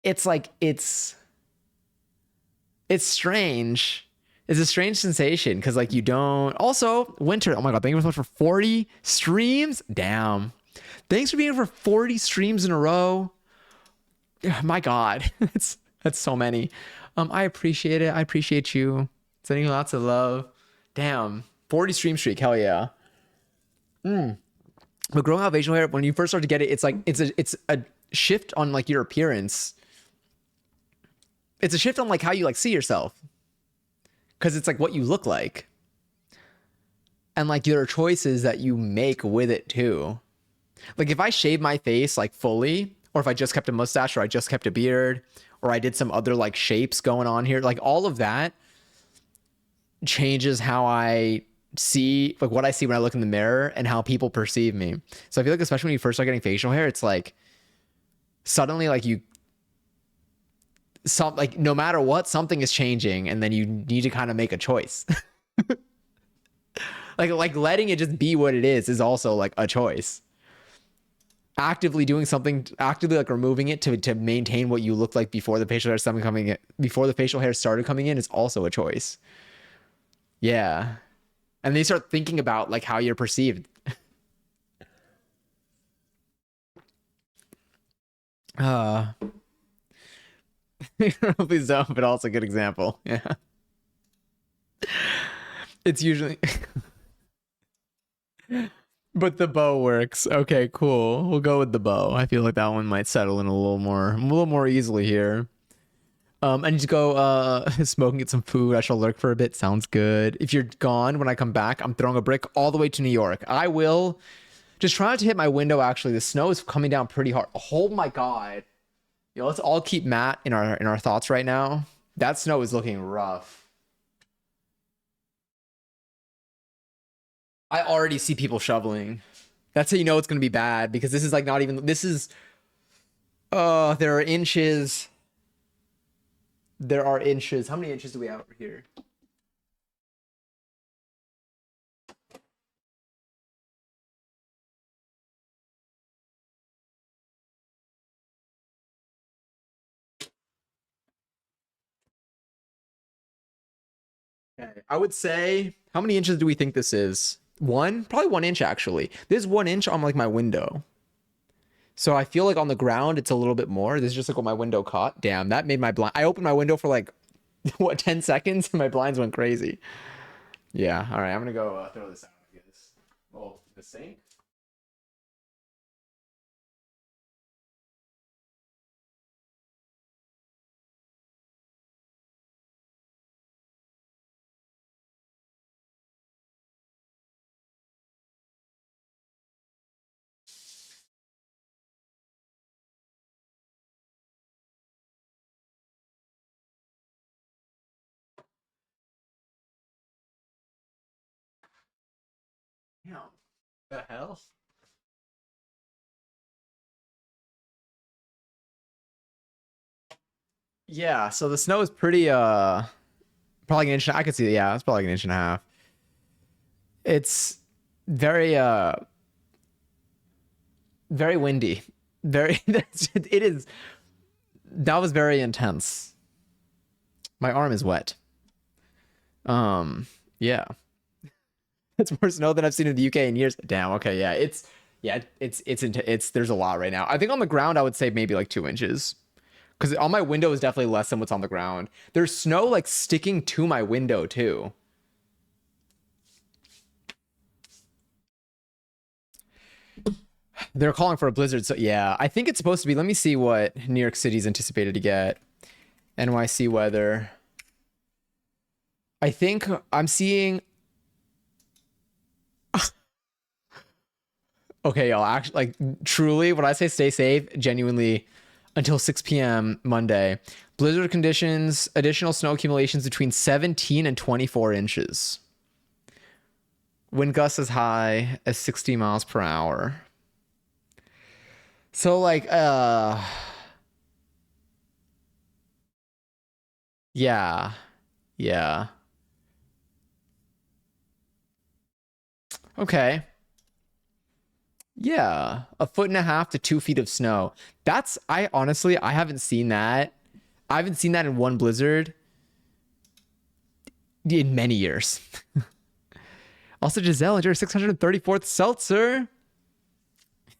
it's like, it's strange. It's a strange sensation because like you don't. Also, Winter. Oh my god! Thank you so much for 40 streams. Damn. Thanks for being here for 40 streams in a row. My god, that's so many. I appreciate it. I appreciate you sending you lots of love. Damn, 40 stream streak. Hell yeah. But growing out facial hair, when you first start to get it, it's like it's a shift on like your appearance. It's a shift on like how you like see yourself. Because it's like what you look like. And like there are choices that you make with it too. Like if I shave my face like fully, or if I just kept a mustache, or I just kept a beard, or I did some other like shapes going on here, like all of that changes how I see, like what I see when I look in the mirror and how people perceive me. So I feel like especially when you first start getting facial hair, it's like suddenly like like no matter what, something is changing, and then you need to kind of make a choice. like letting it just be what it is also like a choice. Actively doing something, actively like removing it to maintain what you looked like before the facial hair started coming in, before the facial hair started coming in is also a choice. Yeah. And they start thinking about like how you're perceived. uh Please don't, but also a good example. Yeah. It's usually but the bow works. Okay, cool. We'll go with the bow. I feel like that one might settle in a little more easily here. I need to go smoke and get some food. I shall lurk for a bit. Sounds good. If you're gone when I come back, I'm throwing a brick all the way to New York. I will just try not to hit my window actually. The snow is coming down pretty hard. Oh my god. Yo, let's all keep Matt in our thoughts right now. That snow is looking rough. I already see people shoveling. That's how you know it's gonna be bad because this is like not even this is there are inches. There are inches. How many inches do we have over here? I would say, how many inches do we think this is? One? Probably 1 inch actually. This is 1 inch on like my window. So I feel like on the ground it's a little bit more. This is just like what my window caught. Damn, that made my blind. I opened my window for like what 10 seconds and my blinds went crazy. Yeah. All right, I'm gonna go throw this out. I guess. Well, the sink. Damn. The hell? Yeah. So the snow is pretty probably an inch. I could see. Yeah, it's probably like an inch and a half. It's very very windy. Very. It is. That was very intense. My arm is wet. Yeah. It's more snow than I've seen in the UK in years. Damn. Okay. Yeah. It's there's a lot right now. I think on the ground I would say maybe like 2 inches because on my window is definitely less than what's on the ground. There's snow like sticking to my window too. They're calling for a blizzard. So yeah, I think it's supposed to be. Let me see what New York City's anticipated to get. NYC weather. I think I'm seeing. Okay, y'all. Actually, like truly, when I say stay safe, genuinely, until 6 p.m. Monday, blizzard conditions, additional snow accumulations between 17 and 24 inches. Wind gusts as high as 60 miles per hour. So like, yeah, yeah. Okay. Yeah, a foot and a half to 2 feet of snow. That's I honestly I haven't seen that. I haven't seen that in one blizzard in many years. Also, Giselle enjoyed 634th seltzer.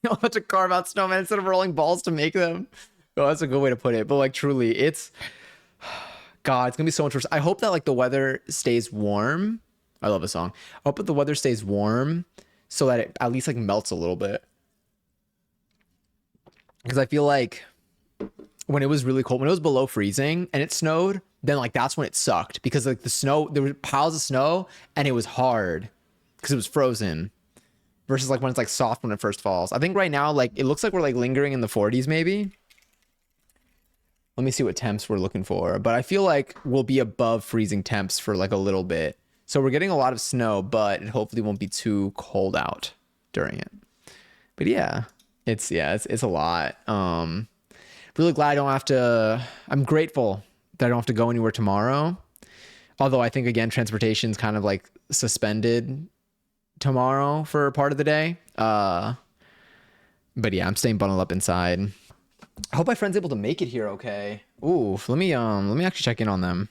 You'll have to carve out snowmen instead of rolling balls to make them. Oh, that's a good way to put it. But like truly, it's God, it's gonna be so much worse. I hope that like the weather stays warm. I love a song. I hope that the weather stays warm so that it at least like melts a little bit. Because I feel like when it was really cold, when it was below freezing and it snowed, then like that's when it sucked because like the snow, there were piles of snow and it was hard because it was frozen versus like when it's like soft when it first falls. I think right now, like it looks like we're like lingering in the 40s maybe. Let me see what temps we're looking for, but I feel like we'll be above freezing temps for like a little bit. So we're getting a lot of snow, but it hopefully won't be too cold out during it. But it's a lot. Really glad I don't have to. I'm grateful that I don't have to go anywhere tomorrow. Although I think again, transportation's kind of like suspended tomorrow for part of the day. But yeah, I'm staying bundled up inside. I hope my friend's able to make it here okay. Ooh, let me actually check in on them.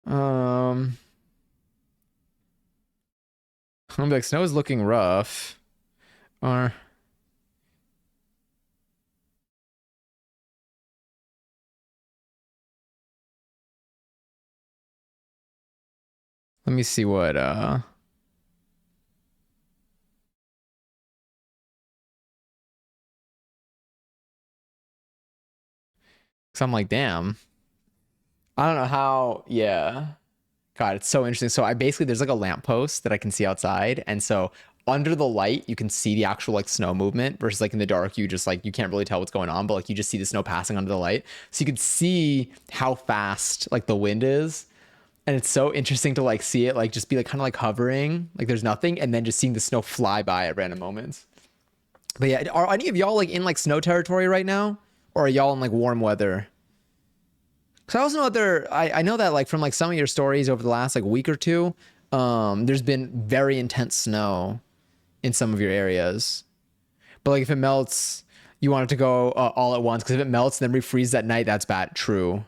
Um I'm like, snow is looking rough. Or let me see what cause I'm like, damn. I don't know how, yeah. God, it's so interesting. So I basically there's like a lamppost that I can see outside, and so under the light you can see the actual like snow movement versus like in the dark you just like you can't really tell what's going on, but like you just see the snow passing under the light. So you could see how fast like the wind is. And it's so interesting to like see it like just be like kind of like hovering, like there's nothing, and then just seeing the snow fly by at random moments. But yeah, are any of y'all like in like snow territory right now? Or are y'all in like warm weather? Because I also know that I know that like from like some of your stories over the last like week or two, there's been very intense snow in some of your areas. But like if it melts, you want it to go all at once. Because if it melts and then refreezes at night, that's bad. True.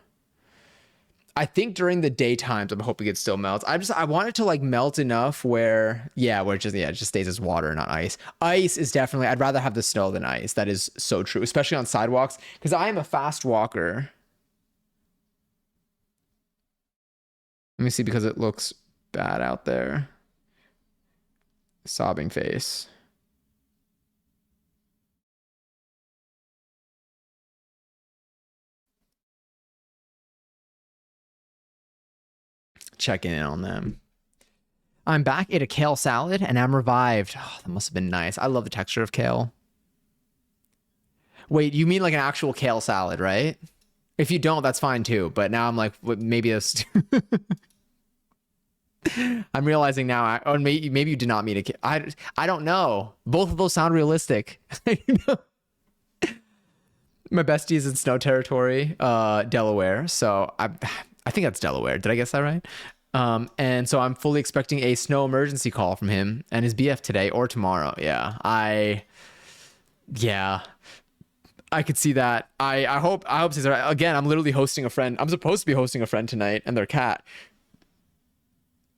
I think during the daytimes, I'm hoping it still melts. I want it to like melt enough where, yeah, where it just stays as water, not ice. Ice is definitely, I'd rather have the snow than ice. That is so true, especially on sidewalks, because I am a fast walker. Let me see, because it looks bad out there. Sobbing face. Checking in on them. I'm back, ate a kale salad, and I'm revived. Oh, that must have been nice. I love the texture of kale. Wait, you mean like an actual kale salad, right? If you don't, that's fine too. But now I'm like, maybe this. I'm realizing now. Or maybe you did not mean a kale. I don't know. Both of those sound realistic. My bestie is in snow territory, Delaware. So I think that's Delaware. Did I guess that right? And so I'm fully expecting a snow emergency call from him and his BF today or tomorrow. Yeah, I could see that. I hope Cesar, again, I'm literally hosting a friend. I'm supposed to be hosting a friend tonight and their cat.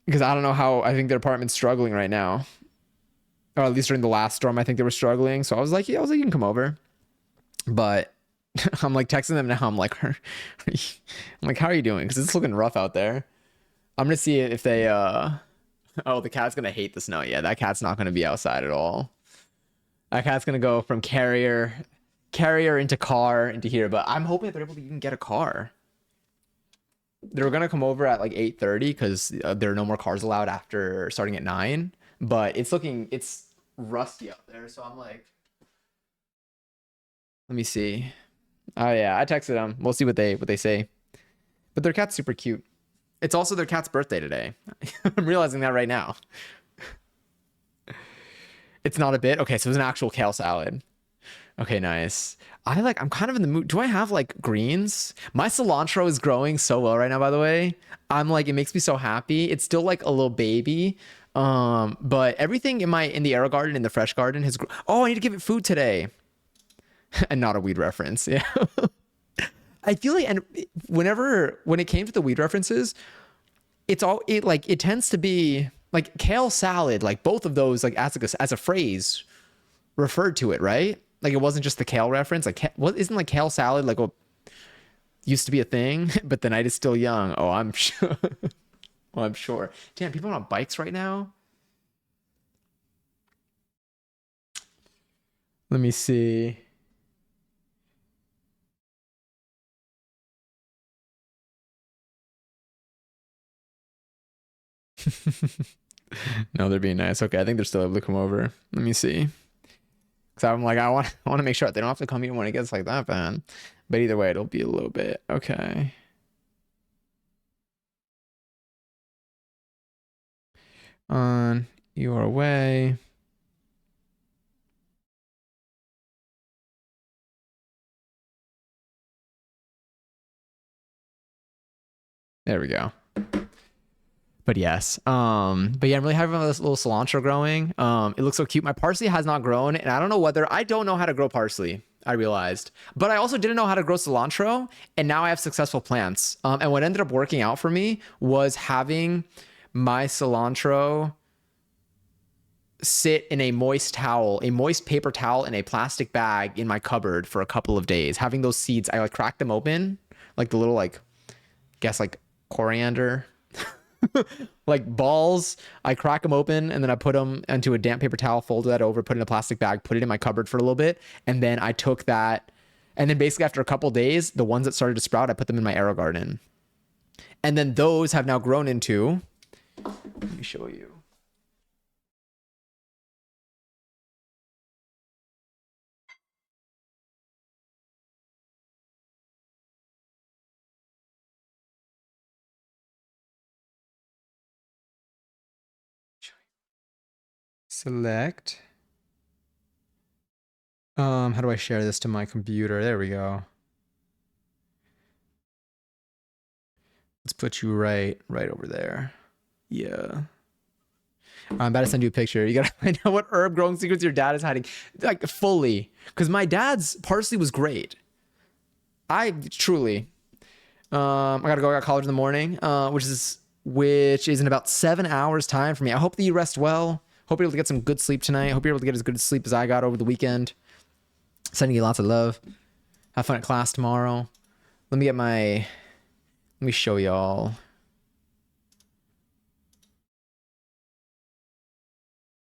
Because I don't know how, I think their apartment's struggling right now. Or at least during the last storm, I think they were struggling. So I was like, you can come over. But I'm like texting them now. I'm like, how are you doing? Because it's looking rough out there. I'm gonna see if they oh, the cat's gonna hate the snow. Yeah, that cat's not gonna be outside at all. That cat's gonna go from carrier into car into here. But I'm hoping that they're able to even get a car. They were gonna come over at like 8:30 because there are no more cars allowed after starting at 9. But it's rusty out there. So I'm like, let me see. Oh yeah, I texted them. We'll see what they say. But their cat's super cute. It's also their cat's birthday today. I'm realizing that right now. It's not a bit. Okay, so it was an actual kale salad. Okay, nice. I'm kind of in the mood. Do I have like greens? My cilantro is growing so well right now, by the way. I'm like, it makes me so happy. It's still like a little baby. But everything in the aero garden, in the fresh garden oh, I need to give it food today. And not a weed reference. Yeah. I feel like, and when it came to the weed references, it tends to be like kale salad, like both of those, like as a phrase referred to it, right? Like it wasn't just the kale reference. Like what isn't like kale salad like what used to be a thing, but the night is still young. Oh, I'm sure. Oh, I'm sure. Damn, people are on bikes right now. Let me see. No, they're being nice. Okay, I think they're still able to come over. Let me see. Cause I'm like, I want to make sure that they don't have to come even when it gets like that bad. But either way, it'll be a little bit. Okay. On your way. There we go. But yes, but yeah, I'm really happy with this little cilantro growing. It looks so cute. My parsley has not grown, and I don't know how to grow parsley. I realized, but I also didn't know how to grow cilantro, and now I have successful plants. And what ended up working out for me was having my cilantro sit in a moist paper towel in a plastic bag in my cupboard for a couple of days. Having those seeds, I like cracked them open, like the little guess like coriander like balls. I crack them open and then I put them into a damp paper towel, folded that over, put it in a plastic bag, put it in my cupboard for a little bit. And then I took that. And then basically after a couple days, the ones that started to sprout, I put them in my aero garden. And then those have now grown into, let me show you. Select. How do I share this to my computer? There we go. Let's put you right over there. Yeah. I'm about to send you a picture. You gotta find out what herb growing secrets your dad is hiding. Like fully. Because my dad's parsley was great. I truly. I gotta go. I got college in the morning, which is in about 7 hours time for me. I hope that you rest well. Hope you're able to get some good sleep tonight. Hope you're able to get as good sleep as I got over the weekend. Sending you lots of love. Have fun at class tomorrow. Let me show y'all.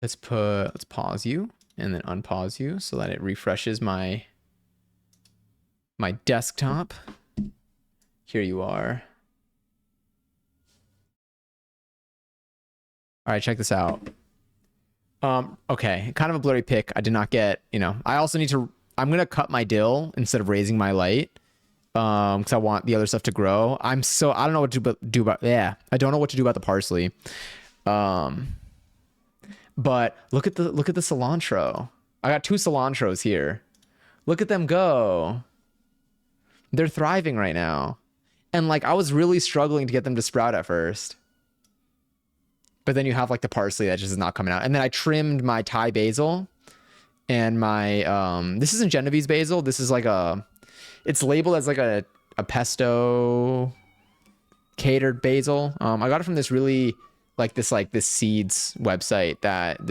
Let's pause you and then unpause you so that it refreshes my desktop. Here you are. All right, check this out. Okay, kind of a blurry pic. I did not get, I also need to, I'm going to cut my dill instead of raising my light. Because I want the other stuff to grow. I don't know what to do about, I don't know what to do about the parsley. But look at the cilantro. I got 2 cilantros here. Look at them go. They're thriving right now. And like, I was really struggling to get them to sprout at first. But then you have like the parsley that just is not coming out. And then I trimmed my Thai basil and my, this isn't Genovese basil. This is like it's labeled as like a pesto catered basil. I got it from this really this seeds website that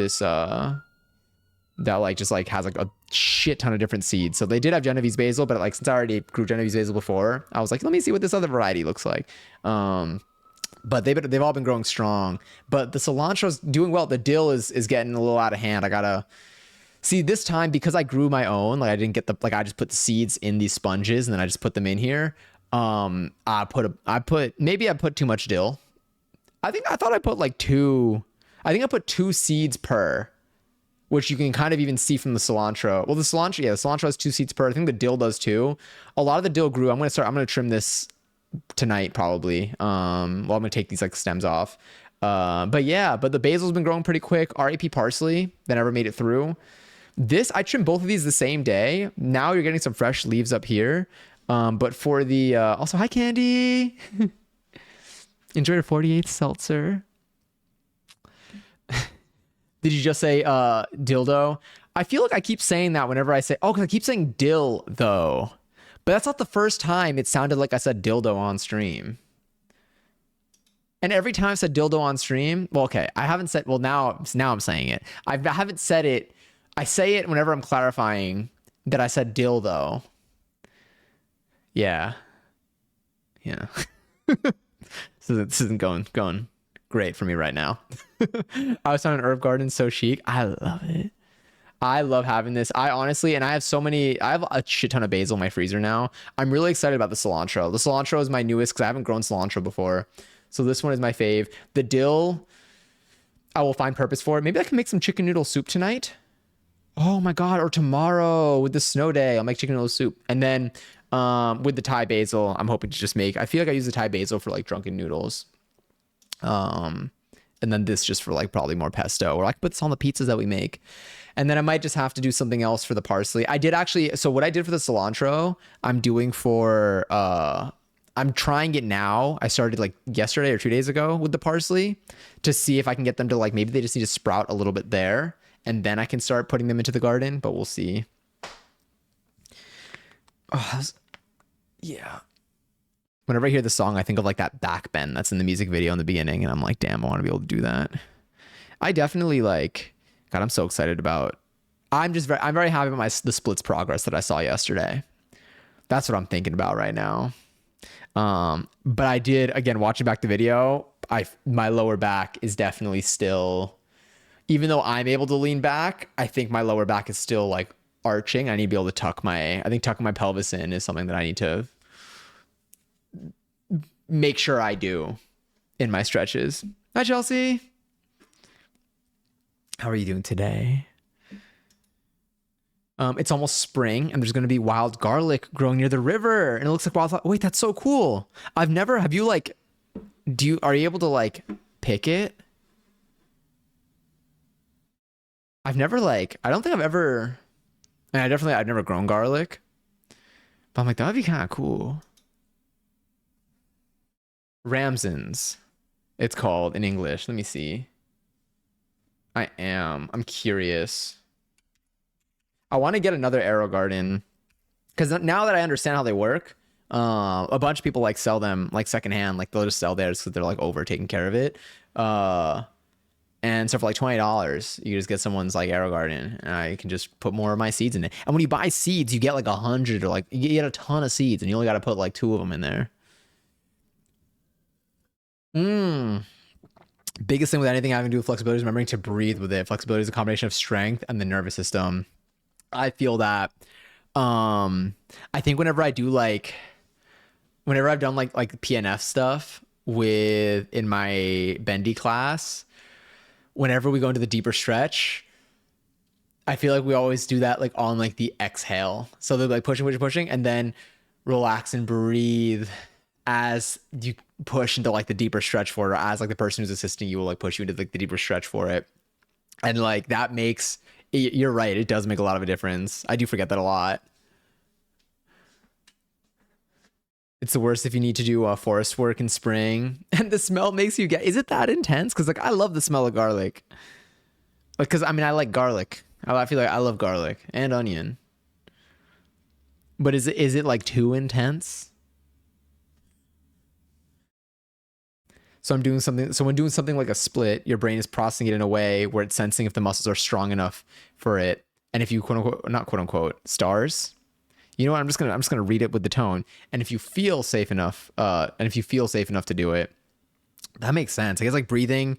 has like a shit ton of different seeds. So they did have Genovese basil, but like since I already grew Genovese basil before, I was like, let me see what this other variety looks like. But they've all been growing strong. But the cilantro's doing well. The dill is getting a little out of hand. I gotta see this time because I grew my own. Like I didn't get I just put the seeds in these sponges and then I just put them in here. Maybe I put too much dill. I thought I put like 2. I think I put 2 seeds per, which you can kind of even see from the cilantro. Well, the cilantro has 2 seeds per. I think the dill does too. A lot of the dill grew. I'm gonna trim this tonight probably. I'm gonna take these like stems off. But the basil's been growing pretty quick. RAP parsley that never made it through. I trimmed both of these the same day. Now you're getting some fresh leaves up here. But for the also, hi Candy. Enjoy your 48th seltzer. Did you just say dildo? I feel like I keep saying that whenever I say, because I keep saying dill though. But that's not the first time it sounded like I said dildo on stream. And every time I said dildo on stream, I haven't said, now I'm saying it. I haven't said it. I say it whenever I'm clarifying that I said dildo. Yeah. This isn't going great for me right now. I was on an herb garden, so chic. I love it. I love having this. I have a shit ton of basil in my freezer now. I'm really excited about the cilantro. The cilantro is my newest because I haven't grown cilantro before. So this one is my fave. The dill, I will find purpose for it. Maybe I can make some chicken noodle soup tonight. Oh my God. Or tomorrow with the snow day, I'll make chicken noodle soup. And then with the Thai basil, I'm hoping to just I feel like I use the Thai basil for like drunken noodles. And then this just for like probably more pesto, or I can put this on the pizzas that we make. And then I might just have to do something else for the parsley. So what I did for the cilantro, I'm doing for, I'm trying it now. I started like yesterday or 2 days ago with the parsley to see if I can get them to like, maybe they just need to sprout a little bit there and then I can start putting them into the garden, but we'll see. Yeah. Whenever I hear the song, I think of like that back bend that's in the music video in the beginning. And I'm like, damn, I want to be able to do that. I definitely God, I'm so excited about, I'm very happy about the splits progress that I saw yesterday. That's what I'm thinking about right now. But I did, again, watching back the video, my lower back is definitely still, even though I'm able to lean back, I think my lower back is still like arching. I need to be able to tucking my pelvis in is something that I need to make sure I do in my stretches. Hi, Chelsea. How are you doing today? It's almost spring and there's going to be wild garlic growing near the river and it looks like wildflower. Wait, that's so cool. Are you able to like pick it? I've never I've never grown garlic, but I'm like, that would be kind of cool. Ramsons, it's called in English. Let me see. I'm curious. I want to get another arrow garden because now that I understand how they work, A bunch of people like sell them like secondhand, like they'll just sell theirs because they're like over taking care of it. Uh, and so for like $20, you just get someone's like arrow garden, and I can just put more of my seeds in it. And when you buy seeds, you get like 100 or like you get a ton of seeds, and you only got to put like 2 of them in there. Mm. Biggest thing with anything having to do with flexibility is remembering to breathe with it. Flexibility is a combination of strength and the nervous system. I feel that. Um, I think whenever I've done like PNF stuff with in my bendy class, whenever we go into the deeper stretch, I feel like we always do that like on like the exhale. So they're like pushing, pushing, pushing, and then relax and breathe as you push into like the deeper stretch for it, or as like the person who's assisting you will like push you into like the deeper stretch for it. And like that makes you're right, it does make a lot of a difference. I do forget that a lot. It's the worst if you need to do forest work in spring and the smell makes you get. Is it that intense? Because like I love the smell of garlic. Like, because I mean I like garlic. I feel like I love garlic and onion. But is it like too intense? So I'm doing something. So when doing something like a split, your brain is processing it in a way where it's sensing if the muscles are strong enough for it. And if you quote unquote, not quote unquote, stars. You know what? I'm just gonna read it with the tone. And if you feel safe enough, to do it, that makes sense. I guess like breathing,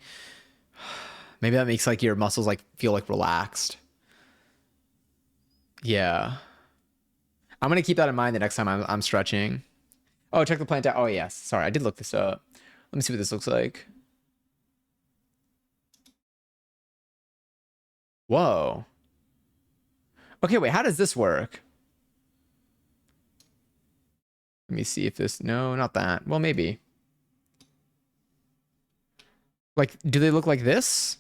maybe that makes like your muscles like feel like relaxed. Yeah, I'm gonna keep that in mind the next time I'm stretching. Oh, check the plant out. Oh yes, sorry, I did look this up. Let me see what this looks like. Whoa. Okay, wait. How does this work? Let me see if this. No, not that. Well, maybe. Like, do they look like this?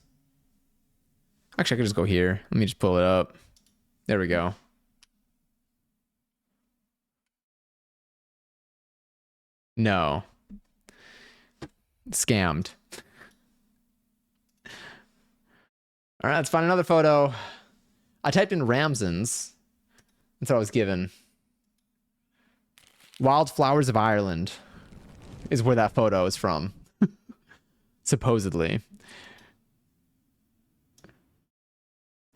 Actually, I could just go here. Let me just pull it up. There we go. No. Scammed. All right, let's find another photo. I typed in Ramsons. That's what I was given. Wildflowers of Ireland is where that photo is from. Supposedly.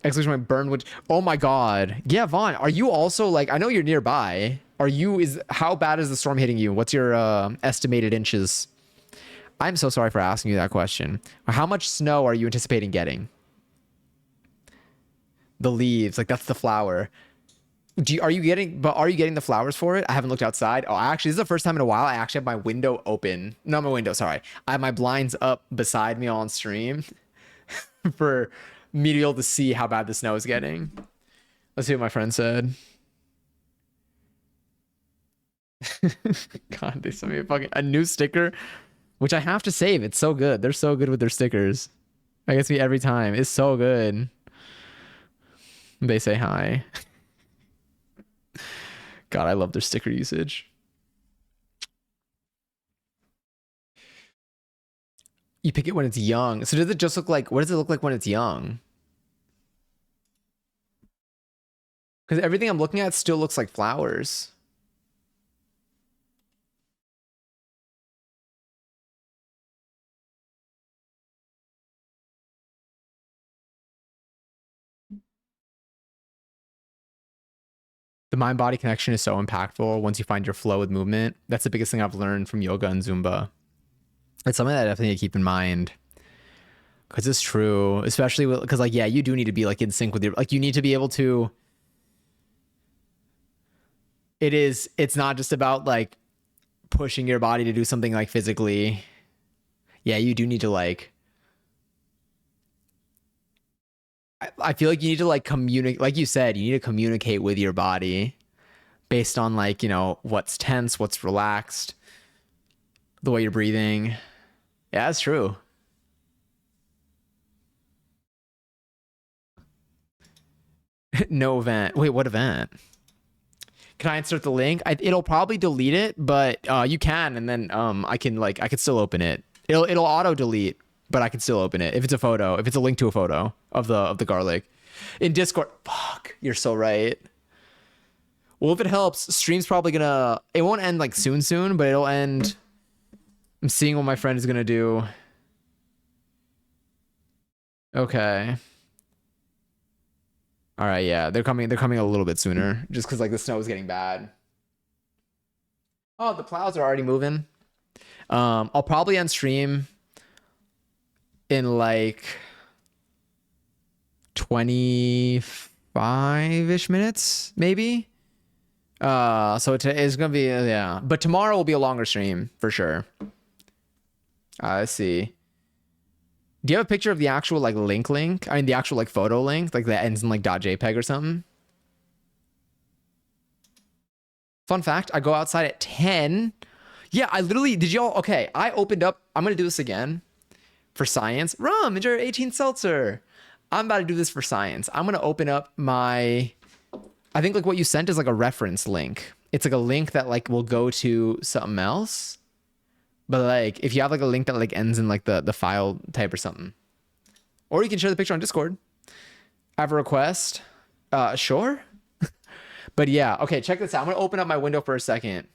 Exclamation point burned witch. Oh my god. Yeah, Vaughn, are you also like I know you're nearby. How bad is the storm hitting you? What's your estimated inches? I'm so sorry for asking you that question. How much snow are you anticipating getting? The leaves, like that's the flower. Are you getting the flowers for it? I haven't looked outside. Oh, actually, this is the first time in a while I actually have my window open. Not my window, sorry. I have my blinds up beside me on stream for me to be able to see how bad the snow is getting. Let's see what my friend said. God, they sent me a new sticker, which I have to save. It's so good. They're so good with their stickers. I gets me every time. It's so good. They say hi. God, I love their sticker usage. You pick it when it's young. So does it just look like, what does it look like when it's young? Because everything I'm looking at still looks like flowers. The mind-body connection is so impactful once you find your flow with movement. That's the biggest thing I've learned from yoga and Zumba. It's something that I definitely need to keep in mind. Because it's true, especially because like, yeah, you do need to be like in sync with your, like you need to be able to, it's not just about like pushing your body to do something like physically. Yeah, you do need to like, I feel like you need to like communicate, like you said, you need to communicate with your body based on like, what's tense, what's relaxed, the way you're breathing. Yeah, that's true. No event. Wait, what event? Can I insert the link? It'll probably delete it, but you can, and then I could still open it. It'll auto delete, but I can still open it if it's a photo. If it's a link to a photo of the garlic in Discord. Fuck, you're so right. Well, if it helps, stream's probably gonna, it won't end like soon, but it'll end. I'm seeing what my friend is gonna do. Okay. All right, yeah. They're coming a little bit sooner just because like the snow is getting bad. Oh, the plows are already moving. I'll probably end stream in like 25-ish minutes, maybe. So it's gonna be yeah, but tomorrow will be a longer stream for sure. Let's see. Do you have a picture of the actual like link? I mean, the actual like photo link, like that ends in like .jpeg or something. Fun fact: I go outside at 10. Yeah, I literally did y'all. Okay, I opened up. I'm gonna do this again for science. Rum, enjoy your 18 seltzer. I'm about to do this for science. I'm gonna open up my. I think like what you sent is like a reference link. It's like a link that like will go to something else. But like if you have like a link that like ends in like the file type or something. Or you can share the picture on Discord. I have a request. Sure. But yeah, okay, check this out. I'm gonna open up my window for a second.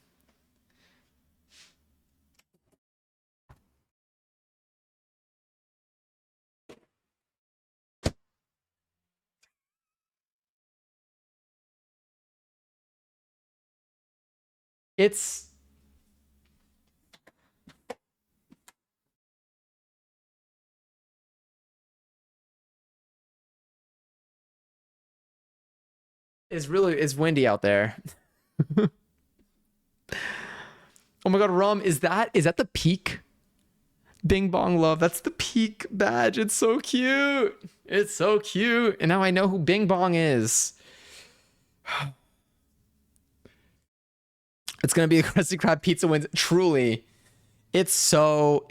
It's it's windy out there. Oh my god, Rum, is that the peak? Bing Bong Love, that's the peak badge. It's so cute. It's so cute. And now I know who Bing Bong is. It's gonna be a Krusty Krab pizza wins. Truly, it's so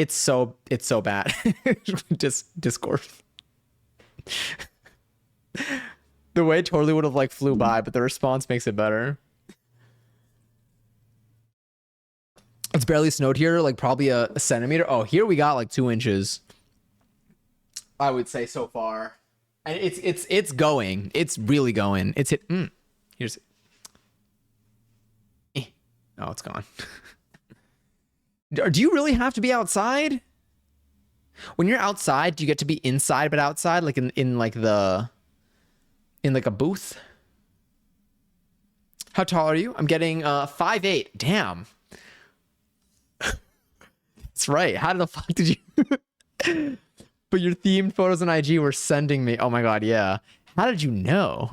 bad. Just Discord. The way totally would have like flew by, but the response makes it better. It's barely snowed here, like probably a centimeter. Oh, here we got like 2 inches. I would say so far, and it's going. It's really going. It's hit. Here's. Oh, it's gone. Do you really have to be outside? When you're outside, do you get to be inside but outside, like in like the in like a booth? How tall are you? I'm getting 5'8". Damn. That's right. How the fuck did you? But your themed photos on IG were sending me. Oh my god, yeah. How did you know?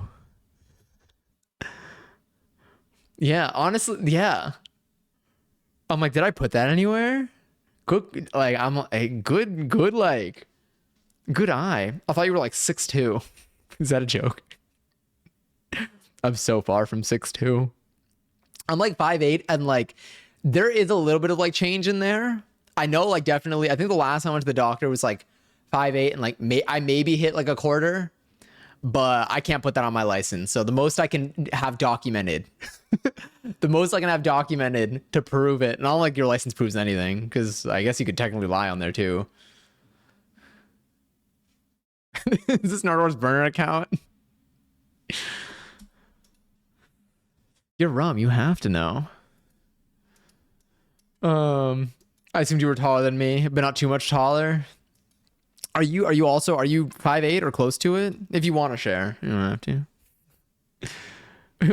Yeah, honestly, yeah. I'm like, did I put that anywhere? Good, like I'm a good like good eye. I thought you were like 6'2". Is that a joke? I'm so far from 6'2". I'm like 5'8", and like there is a little bit of like change in there. I know, like definitely. I think the last time I went to the doctor was like 5'8", and like I maybe hit like a quarter, but I can't put that on my license. So the most I can have documented, the most I can have documented to prove it. Not like your license proves anything, because I guess you could technically lie on there too. Is this Nardwar's burner account? You're Rum. You have to know. I assumed you were taller than me, but not too much taller. Are you 5'8" or close to it? If you want to share, you don't have to.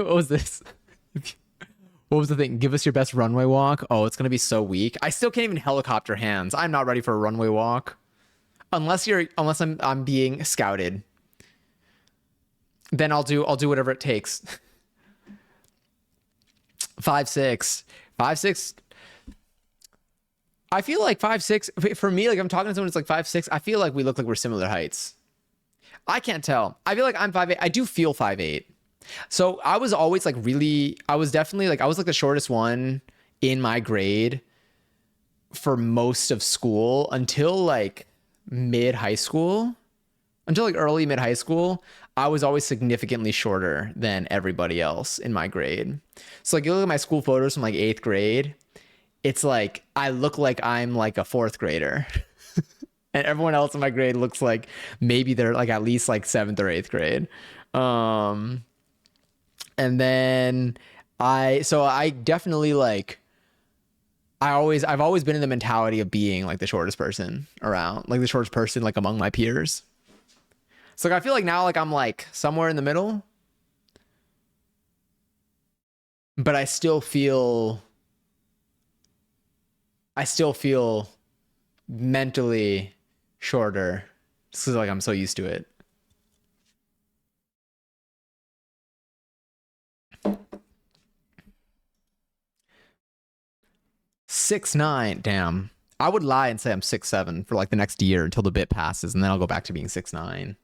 What was this? What was the thing? Give us your best runway walk. Oh, it's gonna be so weak. I still can't even helicopter hands. I'm not ready for a runway walk. Unless I'm being scouted. Then I'll do whatever it takes. 5'6". 5'6". I feel like 5'6" for me. Like I'm talking to someone who's like 5'6". I feel like we look like we're similar heights. I can't tell. I feel like I'm 5'8". I do feel 5'8". So I was always like I was definitely like I was like the shortest one in my grade for most of school until like mid high school. Until like early mid high school, I was always significantly shorter than everybody else in my grade. So like you look at my school photos from like 8th grade, it's like I look like I'm like a 4th grader. And everyone else in my grade looks like maybe they're like at least like 7th or 8th grade. And then I definitely like I've always been in the mentality of being like the shortest person around, like the shortest person like among my peers. So like I feel like now like I'm like somewhere in the middle, but I still feel mentally shorter. Just 'cause, like I'm so used to it. 6'9", damn. I would lie and say I'm 6'7" for like the next year until the bit passes, and then I'll go back to being 6'9".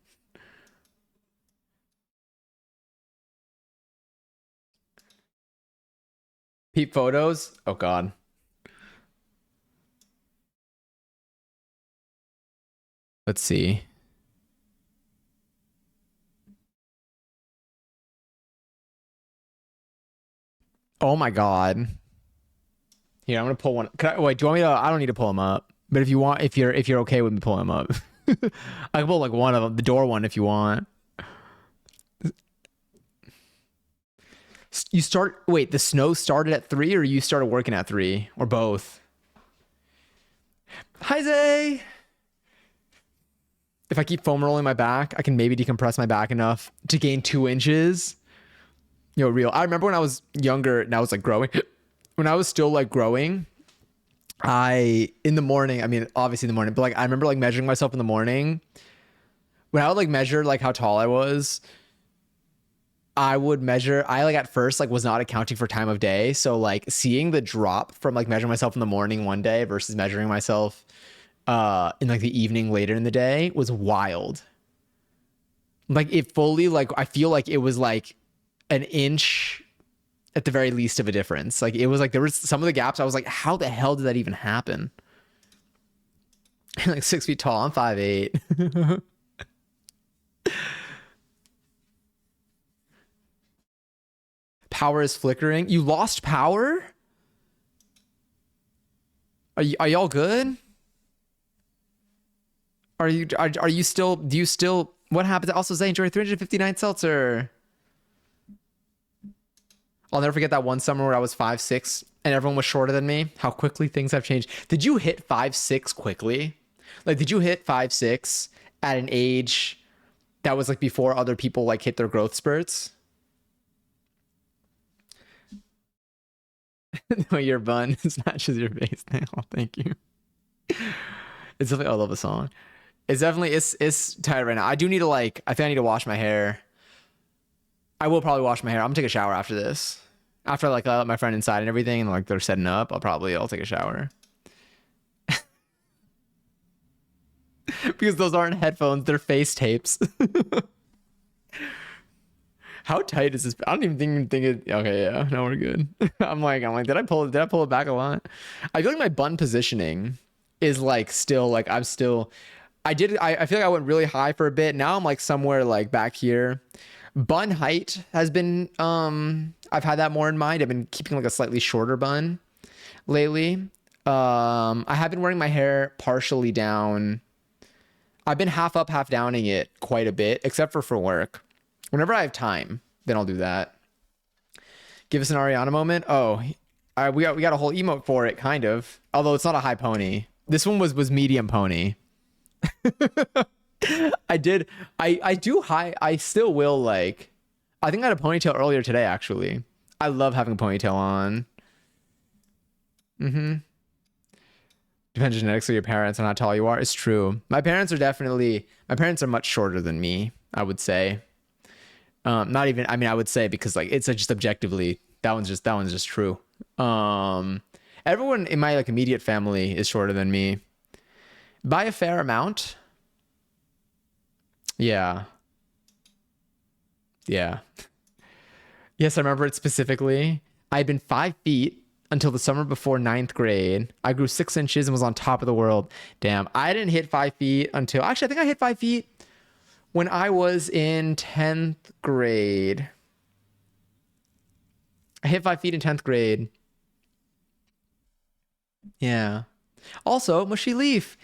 Peep photos. Oh God. Let's see. Oh my God. Here, I'm gonna pull one. Wait, do you want me to? I don't need to pull them up. But if you want, if you're okay with me pulling them up, I can pull like one of them, the door one, if you want. You start. Wait, the snow started at 3, or you started working at 3, or both? Hi Zay. If I keep foam rolling my back, I can maybe decompress my back enough to gain 2 inches. Real. I remember when I was younger and I was like growing. When I was still like growing, in the morning, I mean, obviously in the morning, but like I remember like measuring myself in the morning. When I would like measure like how tall I was, I would measure, I like at first like was not accounting for time of day. So like seeing the drop from like measuring myself in the morning one day versus measuring myself in like the evening later in the day was wild. Like it fully, like I feel like it was like an inch at the very least of a difference. Like it was like there was some of the gaps I was like, how the hell did that even happen? Like 6 feet tall, I'm 5'8". Power is flickering. You lost power? Are y'all good? Are you still, do you still, what happens? Also say enjoy 359 seltzer. I'll never forget that one summer where I was 5'6" and everyone was shorter than me. How quickly things have changed. Did you hit 5'6" quickly? Like, did you hit 5'6" at an age that was like before other people like hit their growth spurts? No, your bun snatches your face now. Thank you. It's definitely, I love the song. It's definitely, it's tired right now. I do need to like, I think I need to wash my hair. I will probably wash my hair. I'm gonna take a shower after this. After like I let my friend inside and everything, and like they're setting up, I'll take a shower. Because those aren't headphones, they're face tapes. How tight is this? I don't even think it. Okay, yeah, no, we're good. I'm like, did I pull it back a lot? I feel like my bun positioning is like still like I feel like I went really high for a bit. Now I'm like somewhere like back here. Bun height has been I've had that more in mind. I've been keeping like a slightly shorter bun lately. I have been wearing my hair partially down. I've been half up, half downing it quite a bit, except for work. Whenever I have time, then I'll do that. Give us an Ariana moment. Oh, we got a whole emote for it, kind of. Although it's not a high pony. This one was medium pony. I did. I do high. I still will like. I think I had a ponytail earlier today. Actually, I love having a ponytail on. Mm-hmm. Depends genetics of your parents and how tall you are. It's true. My parents are much shorter than me, I would say. Not even, I mean, I would say because like it's just objectively that one's just true. Everyone in my like immediate family is shorter than me by a fair amount. Yeah. Yeah. Yes, I remember it specifically. I had been 5 feet until the summer before ninth grade. I grew 6 inches and was on top of the world. Damn, I didn't hit 5 feet until actually I think I hit 5 feet when I was in 10th grade. I hit 5 feet in 10th grade. Yeah. Also, Mushy Leaf.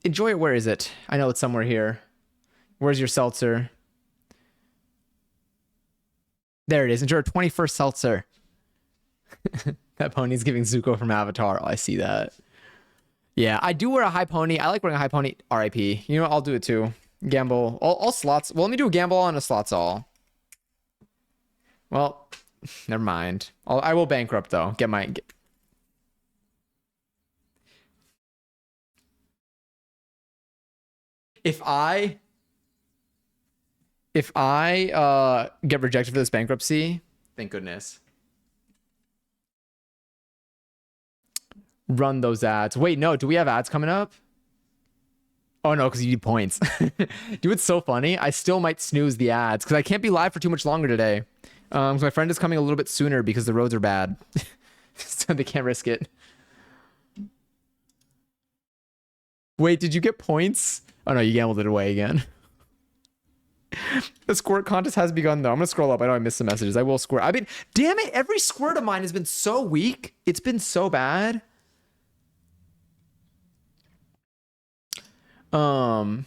Enjoy it. Where is it? I know it's somewhere here. Where's your seltzer? There it is. Enjoy our 21st seltzer. That pony's giving Zuko from Avatar. Oh, I see that. Yeah, I do wear a high pony. I like wearing a high pony. RIP. You know, I'll do it too. Gamble. All slots. Well, let me do a gamble on a slots all. Well, never mind. I will bankrupt though. If I get rejected for this bankruptcy, thank goodness. Run those ads. Wait, no, do we have ads coming up? Oh no, because you need points. Dude, it's so funny. I still might snooze the ads because I can't be live for too much longer today. 'Cause my friend is coming a little bit sooner because the roads are bad. So they can't risk it. Wait, did you get points? Oh no, you gambled it away again. The squirt contest has begun though. I'm gonna scroll up. I know I missed some messages. I will squirt. I mean, damn it, every squirt of mine has been so weak. It's been so bad. But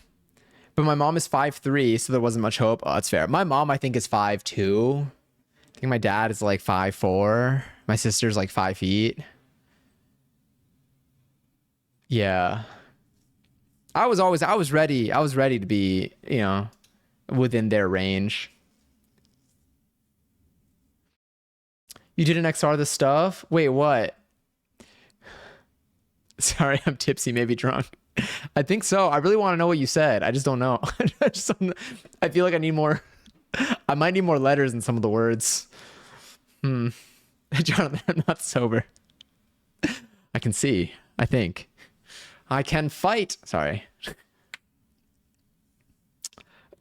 my mom is 5'3", so there wasn't much hope. Oh, that's fair. My mom, I think, is 5'2". I think my dad is like 5'4". My sister's like 5 feet. Yeah. I was ready. I was ready to be, within their range. You did an XR this stuff? Wait, what? Sorry, I'm tipsy, maybe drunk. I think so. I really want to know what you said. I just don't know. I feel like I need more. I might need more letters in some of the words. Jonathan, I'm not sober. I can see. I think. I can fight. Sorry.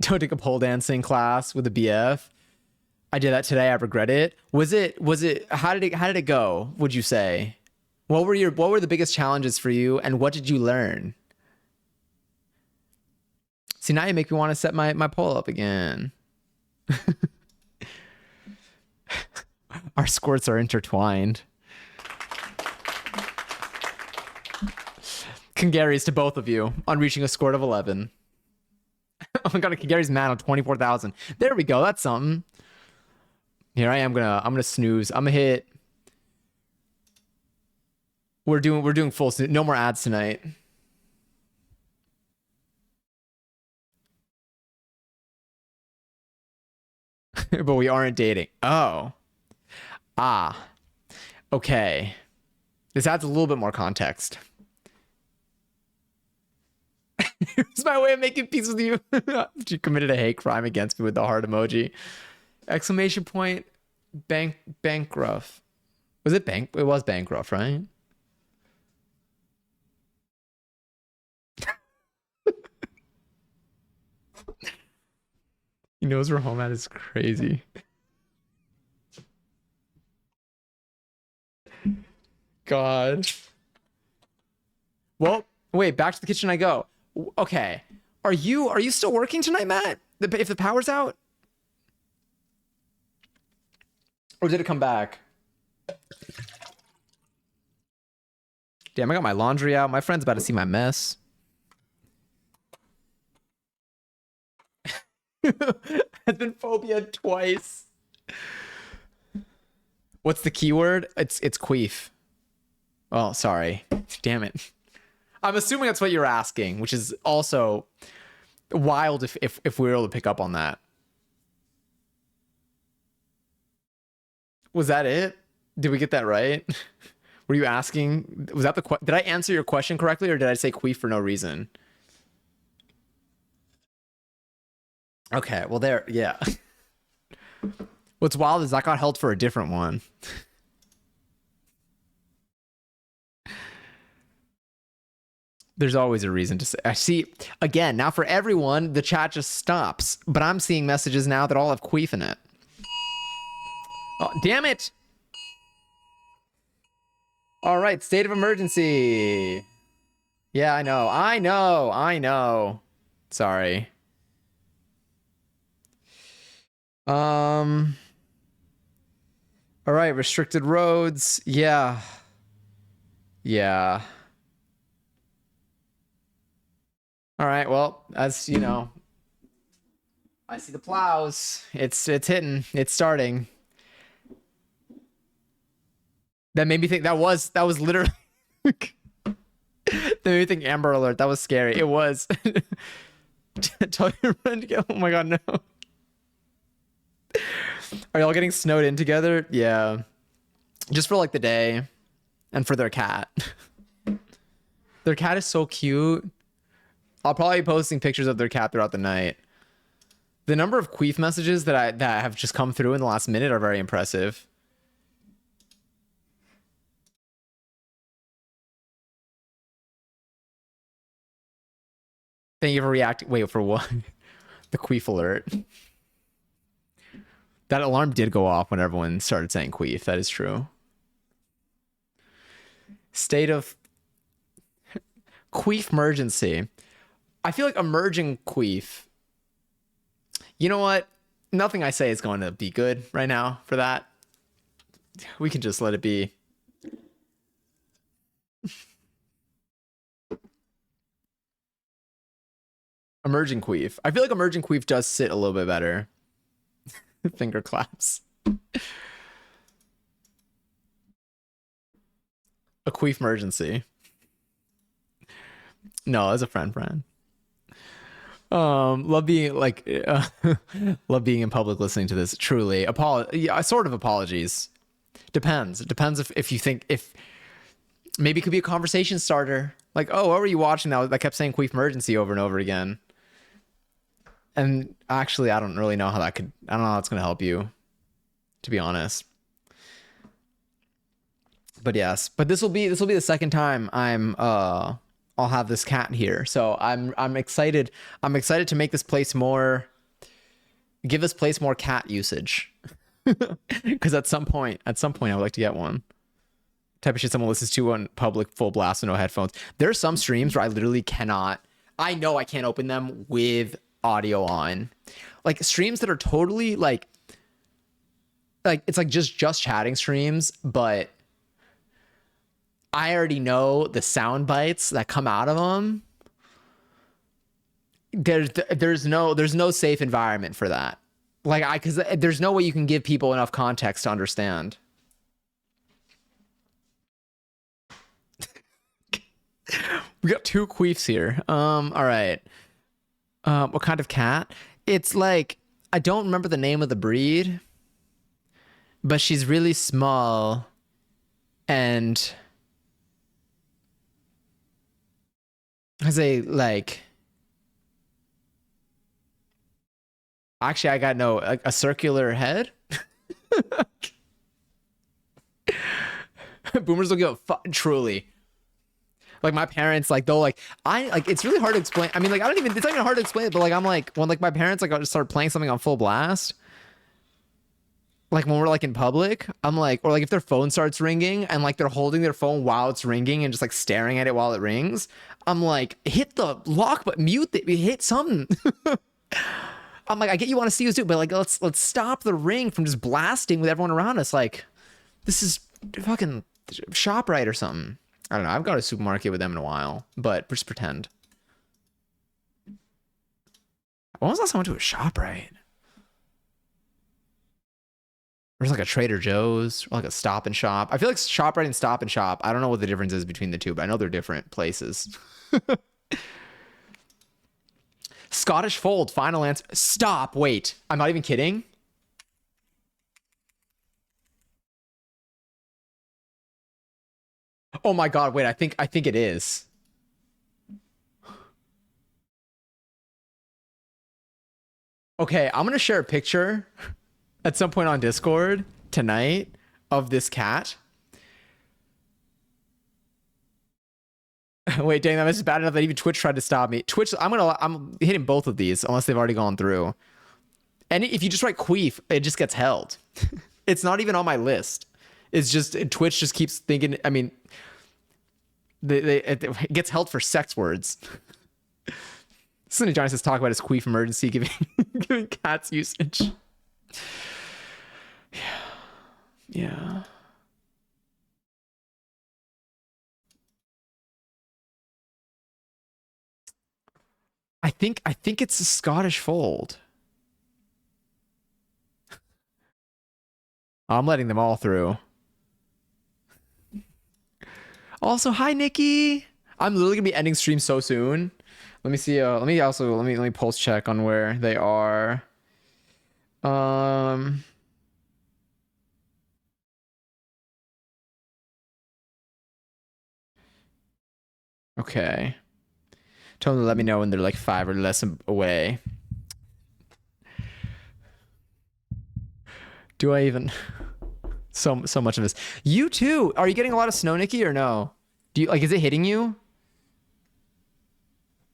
Don't take a pole dancing class with a BF. I did that today. I regret it. Was it, how did it go? Would you say? What were the biggest challenges for you and what did you learn? See, now you make me want to set my pole up again. Our squirts are intertwined. Congaries to both of you on reaching a squirt of 11. Oh my god, Congary's mad on 24,000. There we go. That's something. Here I am I'm gonna snooze. I'm gonna hit. We're doing full snooze. No more ads tonight. But we aren't dating. Oh. Ah. Okay. This adds a little bit more context. Here's my way of making peace with you. You committed a hate crime against me with the heart emoji. Exclamation point. Bankrupt. Was it bank? It was bankrupt, right? He knows where home at is crazy. God. Well, wait, back to the kitchen I go. Okay. Are you still working tonight, Matt? If the power's out? Or did it come back? Damn, I got my laundry out. My friend's about to see my mess. Has been phobia'd twice. What's the keyword? It's queef. Oh, sorry. Damn it. I'm assuming that's what you're asking, which is also wild if we were able to pick up on that. Was that it? Did we get that right? Were you asking? Was that did I answer your question correctly or did I say queef for no reason? Okay, well there, yeah. What's wild is I got held for a different one. There's always a reason to say. I see, again, now for everyone, the chat just stops. But I'm seeing messages now that all have queef in it. Oh, damn it! All right, state of emergency. Yeah, I know. Sorry. All right, restricted roads. Yeah. All right, well, as you know, I see the plows. It's hitting. It's starting. That made me think that was literally that made me think Amber Alert. That was scary. It was. Tell your friend to get. Oh my god, no. Are y'all getting snowed in together? Yeah. Just for like the day and for their cat. Their cat is so cute. I'll probably be posting pictures of their cat throughout the night. The number of queef messages that have just come through in the last minute are very impressive. Thank you for reacting. Wait, for what? The queef alert. That alarm did go off when everyone started saying queef. That is true. State of queef emergency. I feel like emerging queef. You know what? Nothing I say is going to be good right now for that. We can just let it be. Emerging queef. I feel like emerging queef does sit a little bit better. Finger claps. A queef emergency. No, as a friend. Love being like, love being in public listening to this. Truly, yeah, sort of apologies. Depends. It depends if you think if maybe it could be a conversation starter. Like, oh, what were you watching that kept saying queef emergency over and over again? And actually, I don't really know how that could. I don't know how it's gonna help you, to be honest. But yes, but this will be the second time I'll have this cat here. So I'm excited. I'm excited to make this place more, give this place more cat usage. Because at some point I would like to get one. Type of shit someone listens to on public full blast with no headphones. There are some streams where I literally cannot. I know I can't open them with audio on. Like streams that are totally like it's like just chatting streams, but I already know the sound bites that come out of them. There's no safe environment for that. Like because there's no way you can give people enough context to understand. We got two queefs here. All right. What kind of cat? It's like I don't remember the name of the breed, but she's really small and has a like. Actually, I got a circular head. Boomers don't give a fuck. Truly. Like my parents, like they'll like it's really hard to explain. I mean, like it's not even hard to explain it, but like I'm like when like my parents like just start playing something on full blast, like when we're like in public, I'm like, or like if their phone starts ringing and like they're holding their phone while it's ringing and just like staring at it while it rings, I'm like, hit the lock but mute it, hit something. I'm like, I get you want to see us do it, but like let's stop the ring from just blasting with everyone around us. Like this is fucking ShopRite or something. I don't know. I've got a supermarket with them in a while, but just pretend. When was the last time I went to a ShopRite? There's like a Trader Joe's, or like a Stop and Shop. I feel like ShopRite and Stop and Shop, I don't know what the difference is between the two, but I know they're different places. Scottish Fold, final answer. Stop, wait. I'm not even kidding. Oh my god, wait, I think it is. Okay, I'm gonna share a picture at some point on Discord tonight of this cat. Wait, dang, that was bad enough that even Twitch tried to stop me. Twitch, I'm hitting both of these unless they've already gone through. And if you just write queef, it just gets held. It's not even on my list. It's just Twitch just keeps thinking. I mean, it gets held for sex words. Sonny Johnny says talk about his queef emergency giving cats usage. Yeah. I think it's a Scottish Fold. I'm letting them all through. Also, hi Nikki. I'm literally gonna be ending stream so soon. Let me see. Let me pulse check on where they are. Um. Okay. Tell them to let me know when they're like 5 or less away. Do I even? So much of this. You too. Are you getting a lot of snow, Nikki, or no? Do you like? Is it hitting you?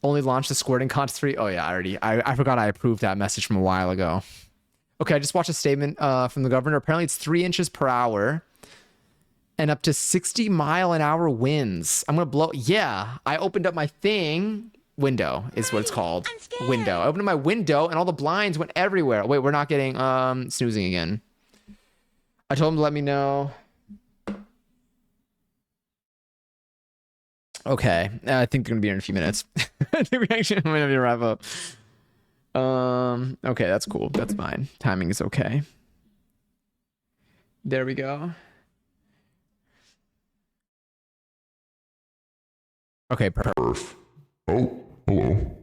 Only launched the squirting contest free. Oh yeah, I forgot I approved that message from a while ago. Okay, I just watched a statement from the governor. Apparently, it's 3 inches per hour and up to 60-mile-an-hour winds. I'm gonna blow. Yeah, I opened up my thing. Window is what it's called. Window. I opened up my window and all the blinds went everywhere. Wait, we're not getting snoozing again. I told him to let me know. Okay, I think they're gonna be here in a few minutes. I think we actually might have to wrap up. Okay, that's cool. That's fine. Timing is okay. There we go. Okay,
Perf. Oh, hello.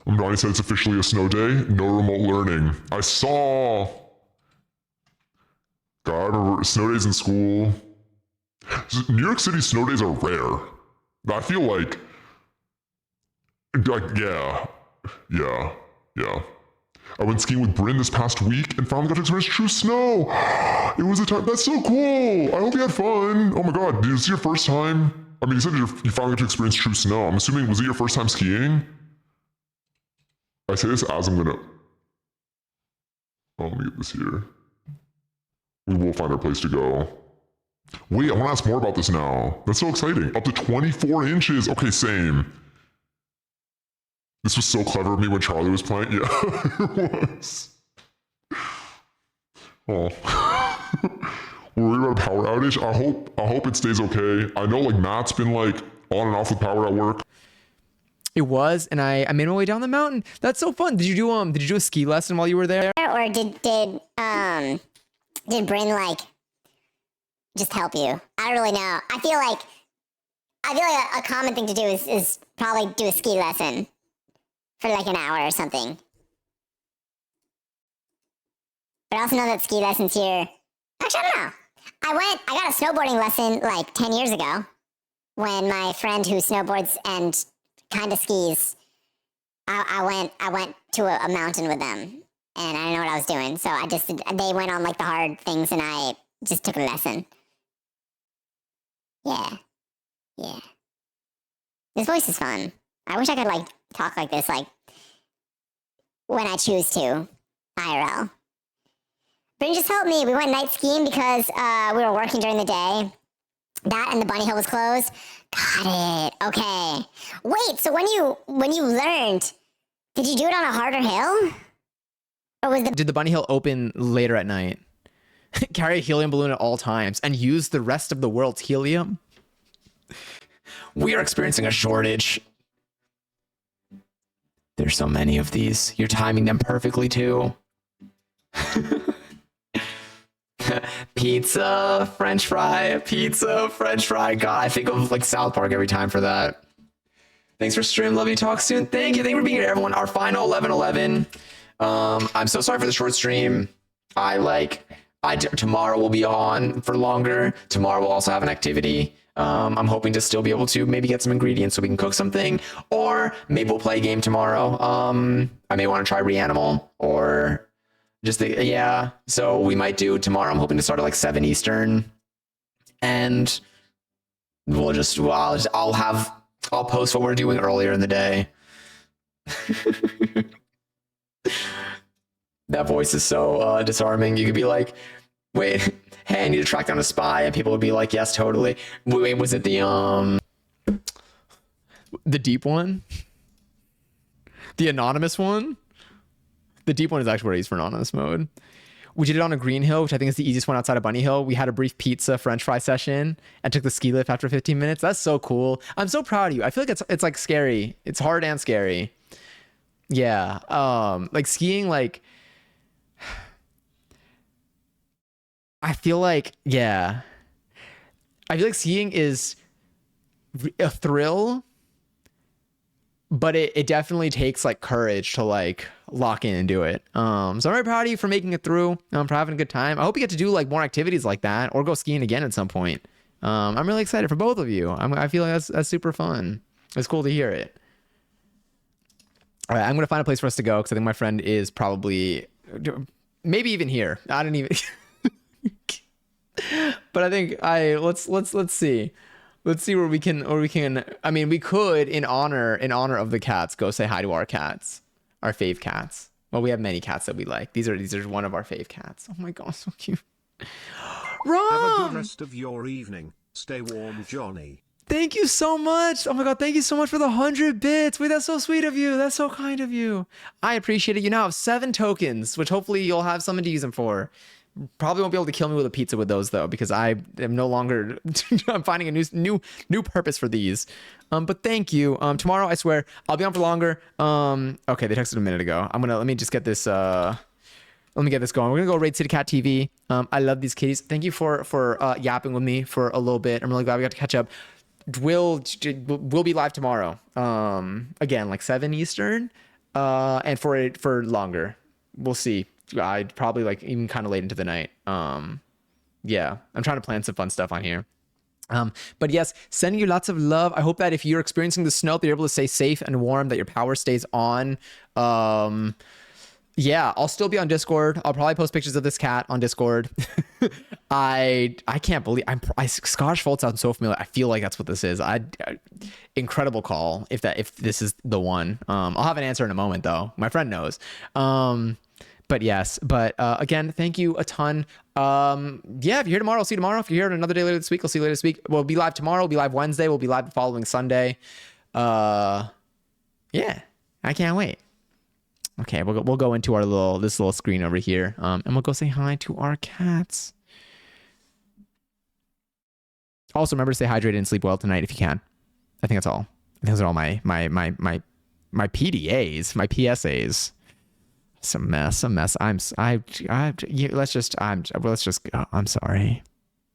Johnny said it's officially a snow day. No remote learning. I saw. God, I remember snow days in school. New York City snow days are rare. I feel like, yeah. I went skiing with Bryn this past week and finally got to experience true snow. It was a time. That's so cool. I hope you had fun. Oh my God, did this your first time? I mean, you said you finally got to experience true snow. I'm assuming, was it your first time skiing? I say this as I'm gonna. Oh, let me get this here. We will find our place to go. Wait, I want to ask more about this now. That's so exciting. Up to 24 inches. Okay, same. This was so clever of me when Charlie was playing. Yeah, it was. Oh. We're worried about a power outage. I hope it stays okay. I know like Matt's been like on and off with power at work.
It was, and I made my way down the mountain. That's so fun. Did you do a ski lesson while you were there?
Or did Bryn like just help you? I don't really know. I feel like a common thing to do is probably do a ski lesson for like an hour or something. But I also know that ski lessons here. Actually, I don't know. I got a snowboarding lesson like 10 years ago when my friend who snowboards and kind of skis. I went to a mountain with them. And I didn't know what I was doing, so they went on like the hard things and I just took a lesson. Yeah. This voice is fun. I wish I could like talk like this, like when I choose to, IRL. Bryn just helped me. We went night skiing because we were working during the day. That and the bunny hill was closed. Got it. Okay. Wait, so when you learned, did you do it on a harder hill?
Did the bunny hill open later at night? Carry a helium balloon at all times and use the rest of the world's helium? We are experiencing a shortage. There's so many of these. You're timing them perfectly too. Pizza, French fry. God, I think of like South Park every time for that. Thanks for stream. Love you. Talk soon. Thank you for being here, everyone. Our final 11-11. I'm so sorry for the short stream. Tomorrow will be on for longer. Tomorrow we'll also have an activity. I'm hoping to still be able to maybe get some ingredients so we can cook something, or maybe we'll play a game tomorrow. I may want to try Reanimal or yeah. So we might do tomorrow. I'm hoping to start at like 7 Eastern, and I'll post what we're doing earlier in the day. That voice is so disarming. You could be like, wait, hey, I need to track down a spy, and people would be like, yes, totally. Wait, was it the deep one? The anonymous one? The deep one is actually where I use for anonymous mode. We did it on a green hill, which I think is the easiest one outside of Bunny Hill. We had a brief pizza French fry session and took the ski lift after 15 minutes. That's so cool. I'm so proud of you. I feel like it's like scary. It's hard and scary. Yeah. Like skiing, like I feel like skiing is a thrill, but it definitely takes like courage to like lock in and do it. So I'm very proud of you for making it through. For having a good time. I hope you get to do like more activities like that or go skiing again at some point. I'm really excited for both of you. I feel like that's super fun. It's cool to hear it. All right, I'm gonna find a place for us to go because I think my friend is probably maybe even here. I don't even. But I think let's see. Let's see where we can. I mean, we could in honor of the cats go say hi to our cats, our fave cats. Well, we have many cats that we like. These are one of our fave cats. Oh my gosh, so cute. Rom!
Have a good rest of your evening. Stay warm, Johnny.
Thank you so much. Oh my God, thank you so much for the 100 bits. Wait, that's so sweet of you. That's so kind of you. I appreciate it. You now have 7 tokens, which hopefully you'll have something to use them for. Probably won't be able to kill me with a pizza with those though, because I am no longer. I'm finding a new purpose for these. But thank you. Tomorrow I swear I'll be on for longer. Okay, they texted a minute ago. Let me just get this. Let me get this going. We're gonna go raid City Cat TV. I love these kitties. Thank you for yapping with me for a little bit. I'm really glad we got to catch up. We'll be live tomorrow. Again, like 7 Eastern. And for longer. We'll see. I'd probably like even kind of late into the night. Yeah, I'm trying to plan some fun stuff on here. But yes, sending you lots of love. I hope that if you're experiencing the snow, that you're able to stay safe and warm, that your power stays on. Yeah, I'll still be on Discord. I'll probably post pictures of this cat on Discord. I can't believe Scottish Fold sounds so familiar. I feel like that's what this is. Incredible call if this is the one. I'll have an answer in a moment though. My friend knows. But yes, again, thank you a ton. Yeah, if you're here tomorrow, I'll see you tomorrow. If you're here another day later this week, I'll see you later this week. We'll be live tomorrow. We'll be live Wednesday. We'll be live the following Sunday. Yeah, I can't wait. Okay, we'll go into this little screen over here, and we'll go say hi to our cats. Also, remember to stay hydrated and sleep well tonight if you can. I think that's all. I think those are all my PDAs, my PSAs. It's a mess. Let's just go. I'm sorry.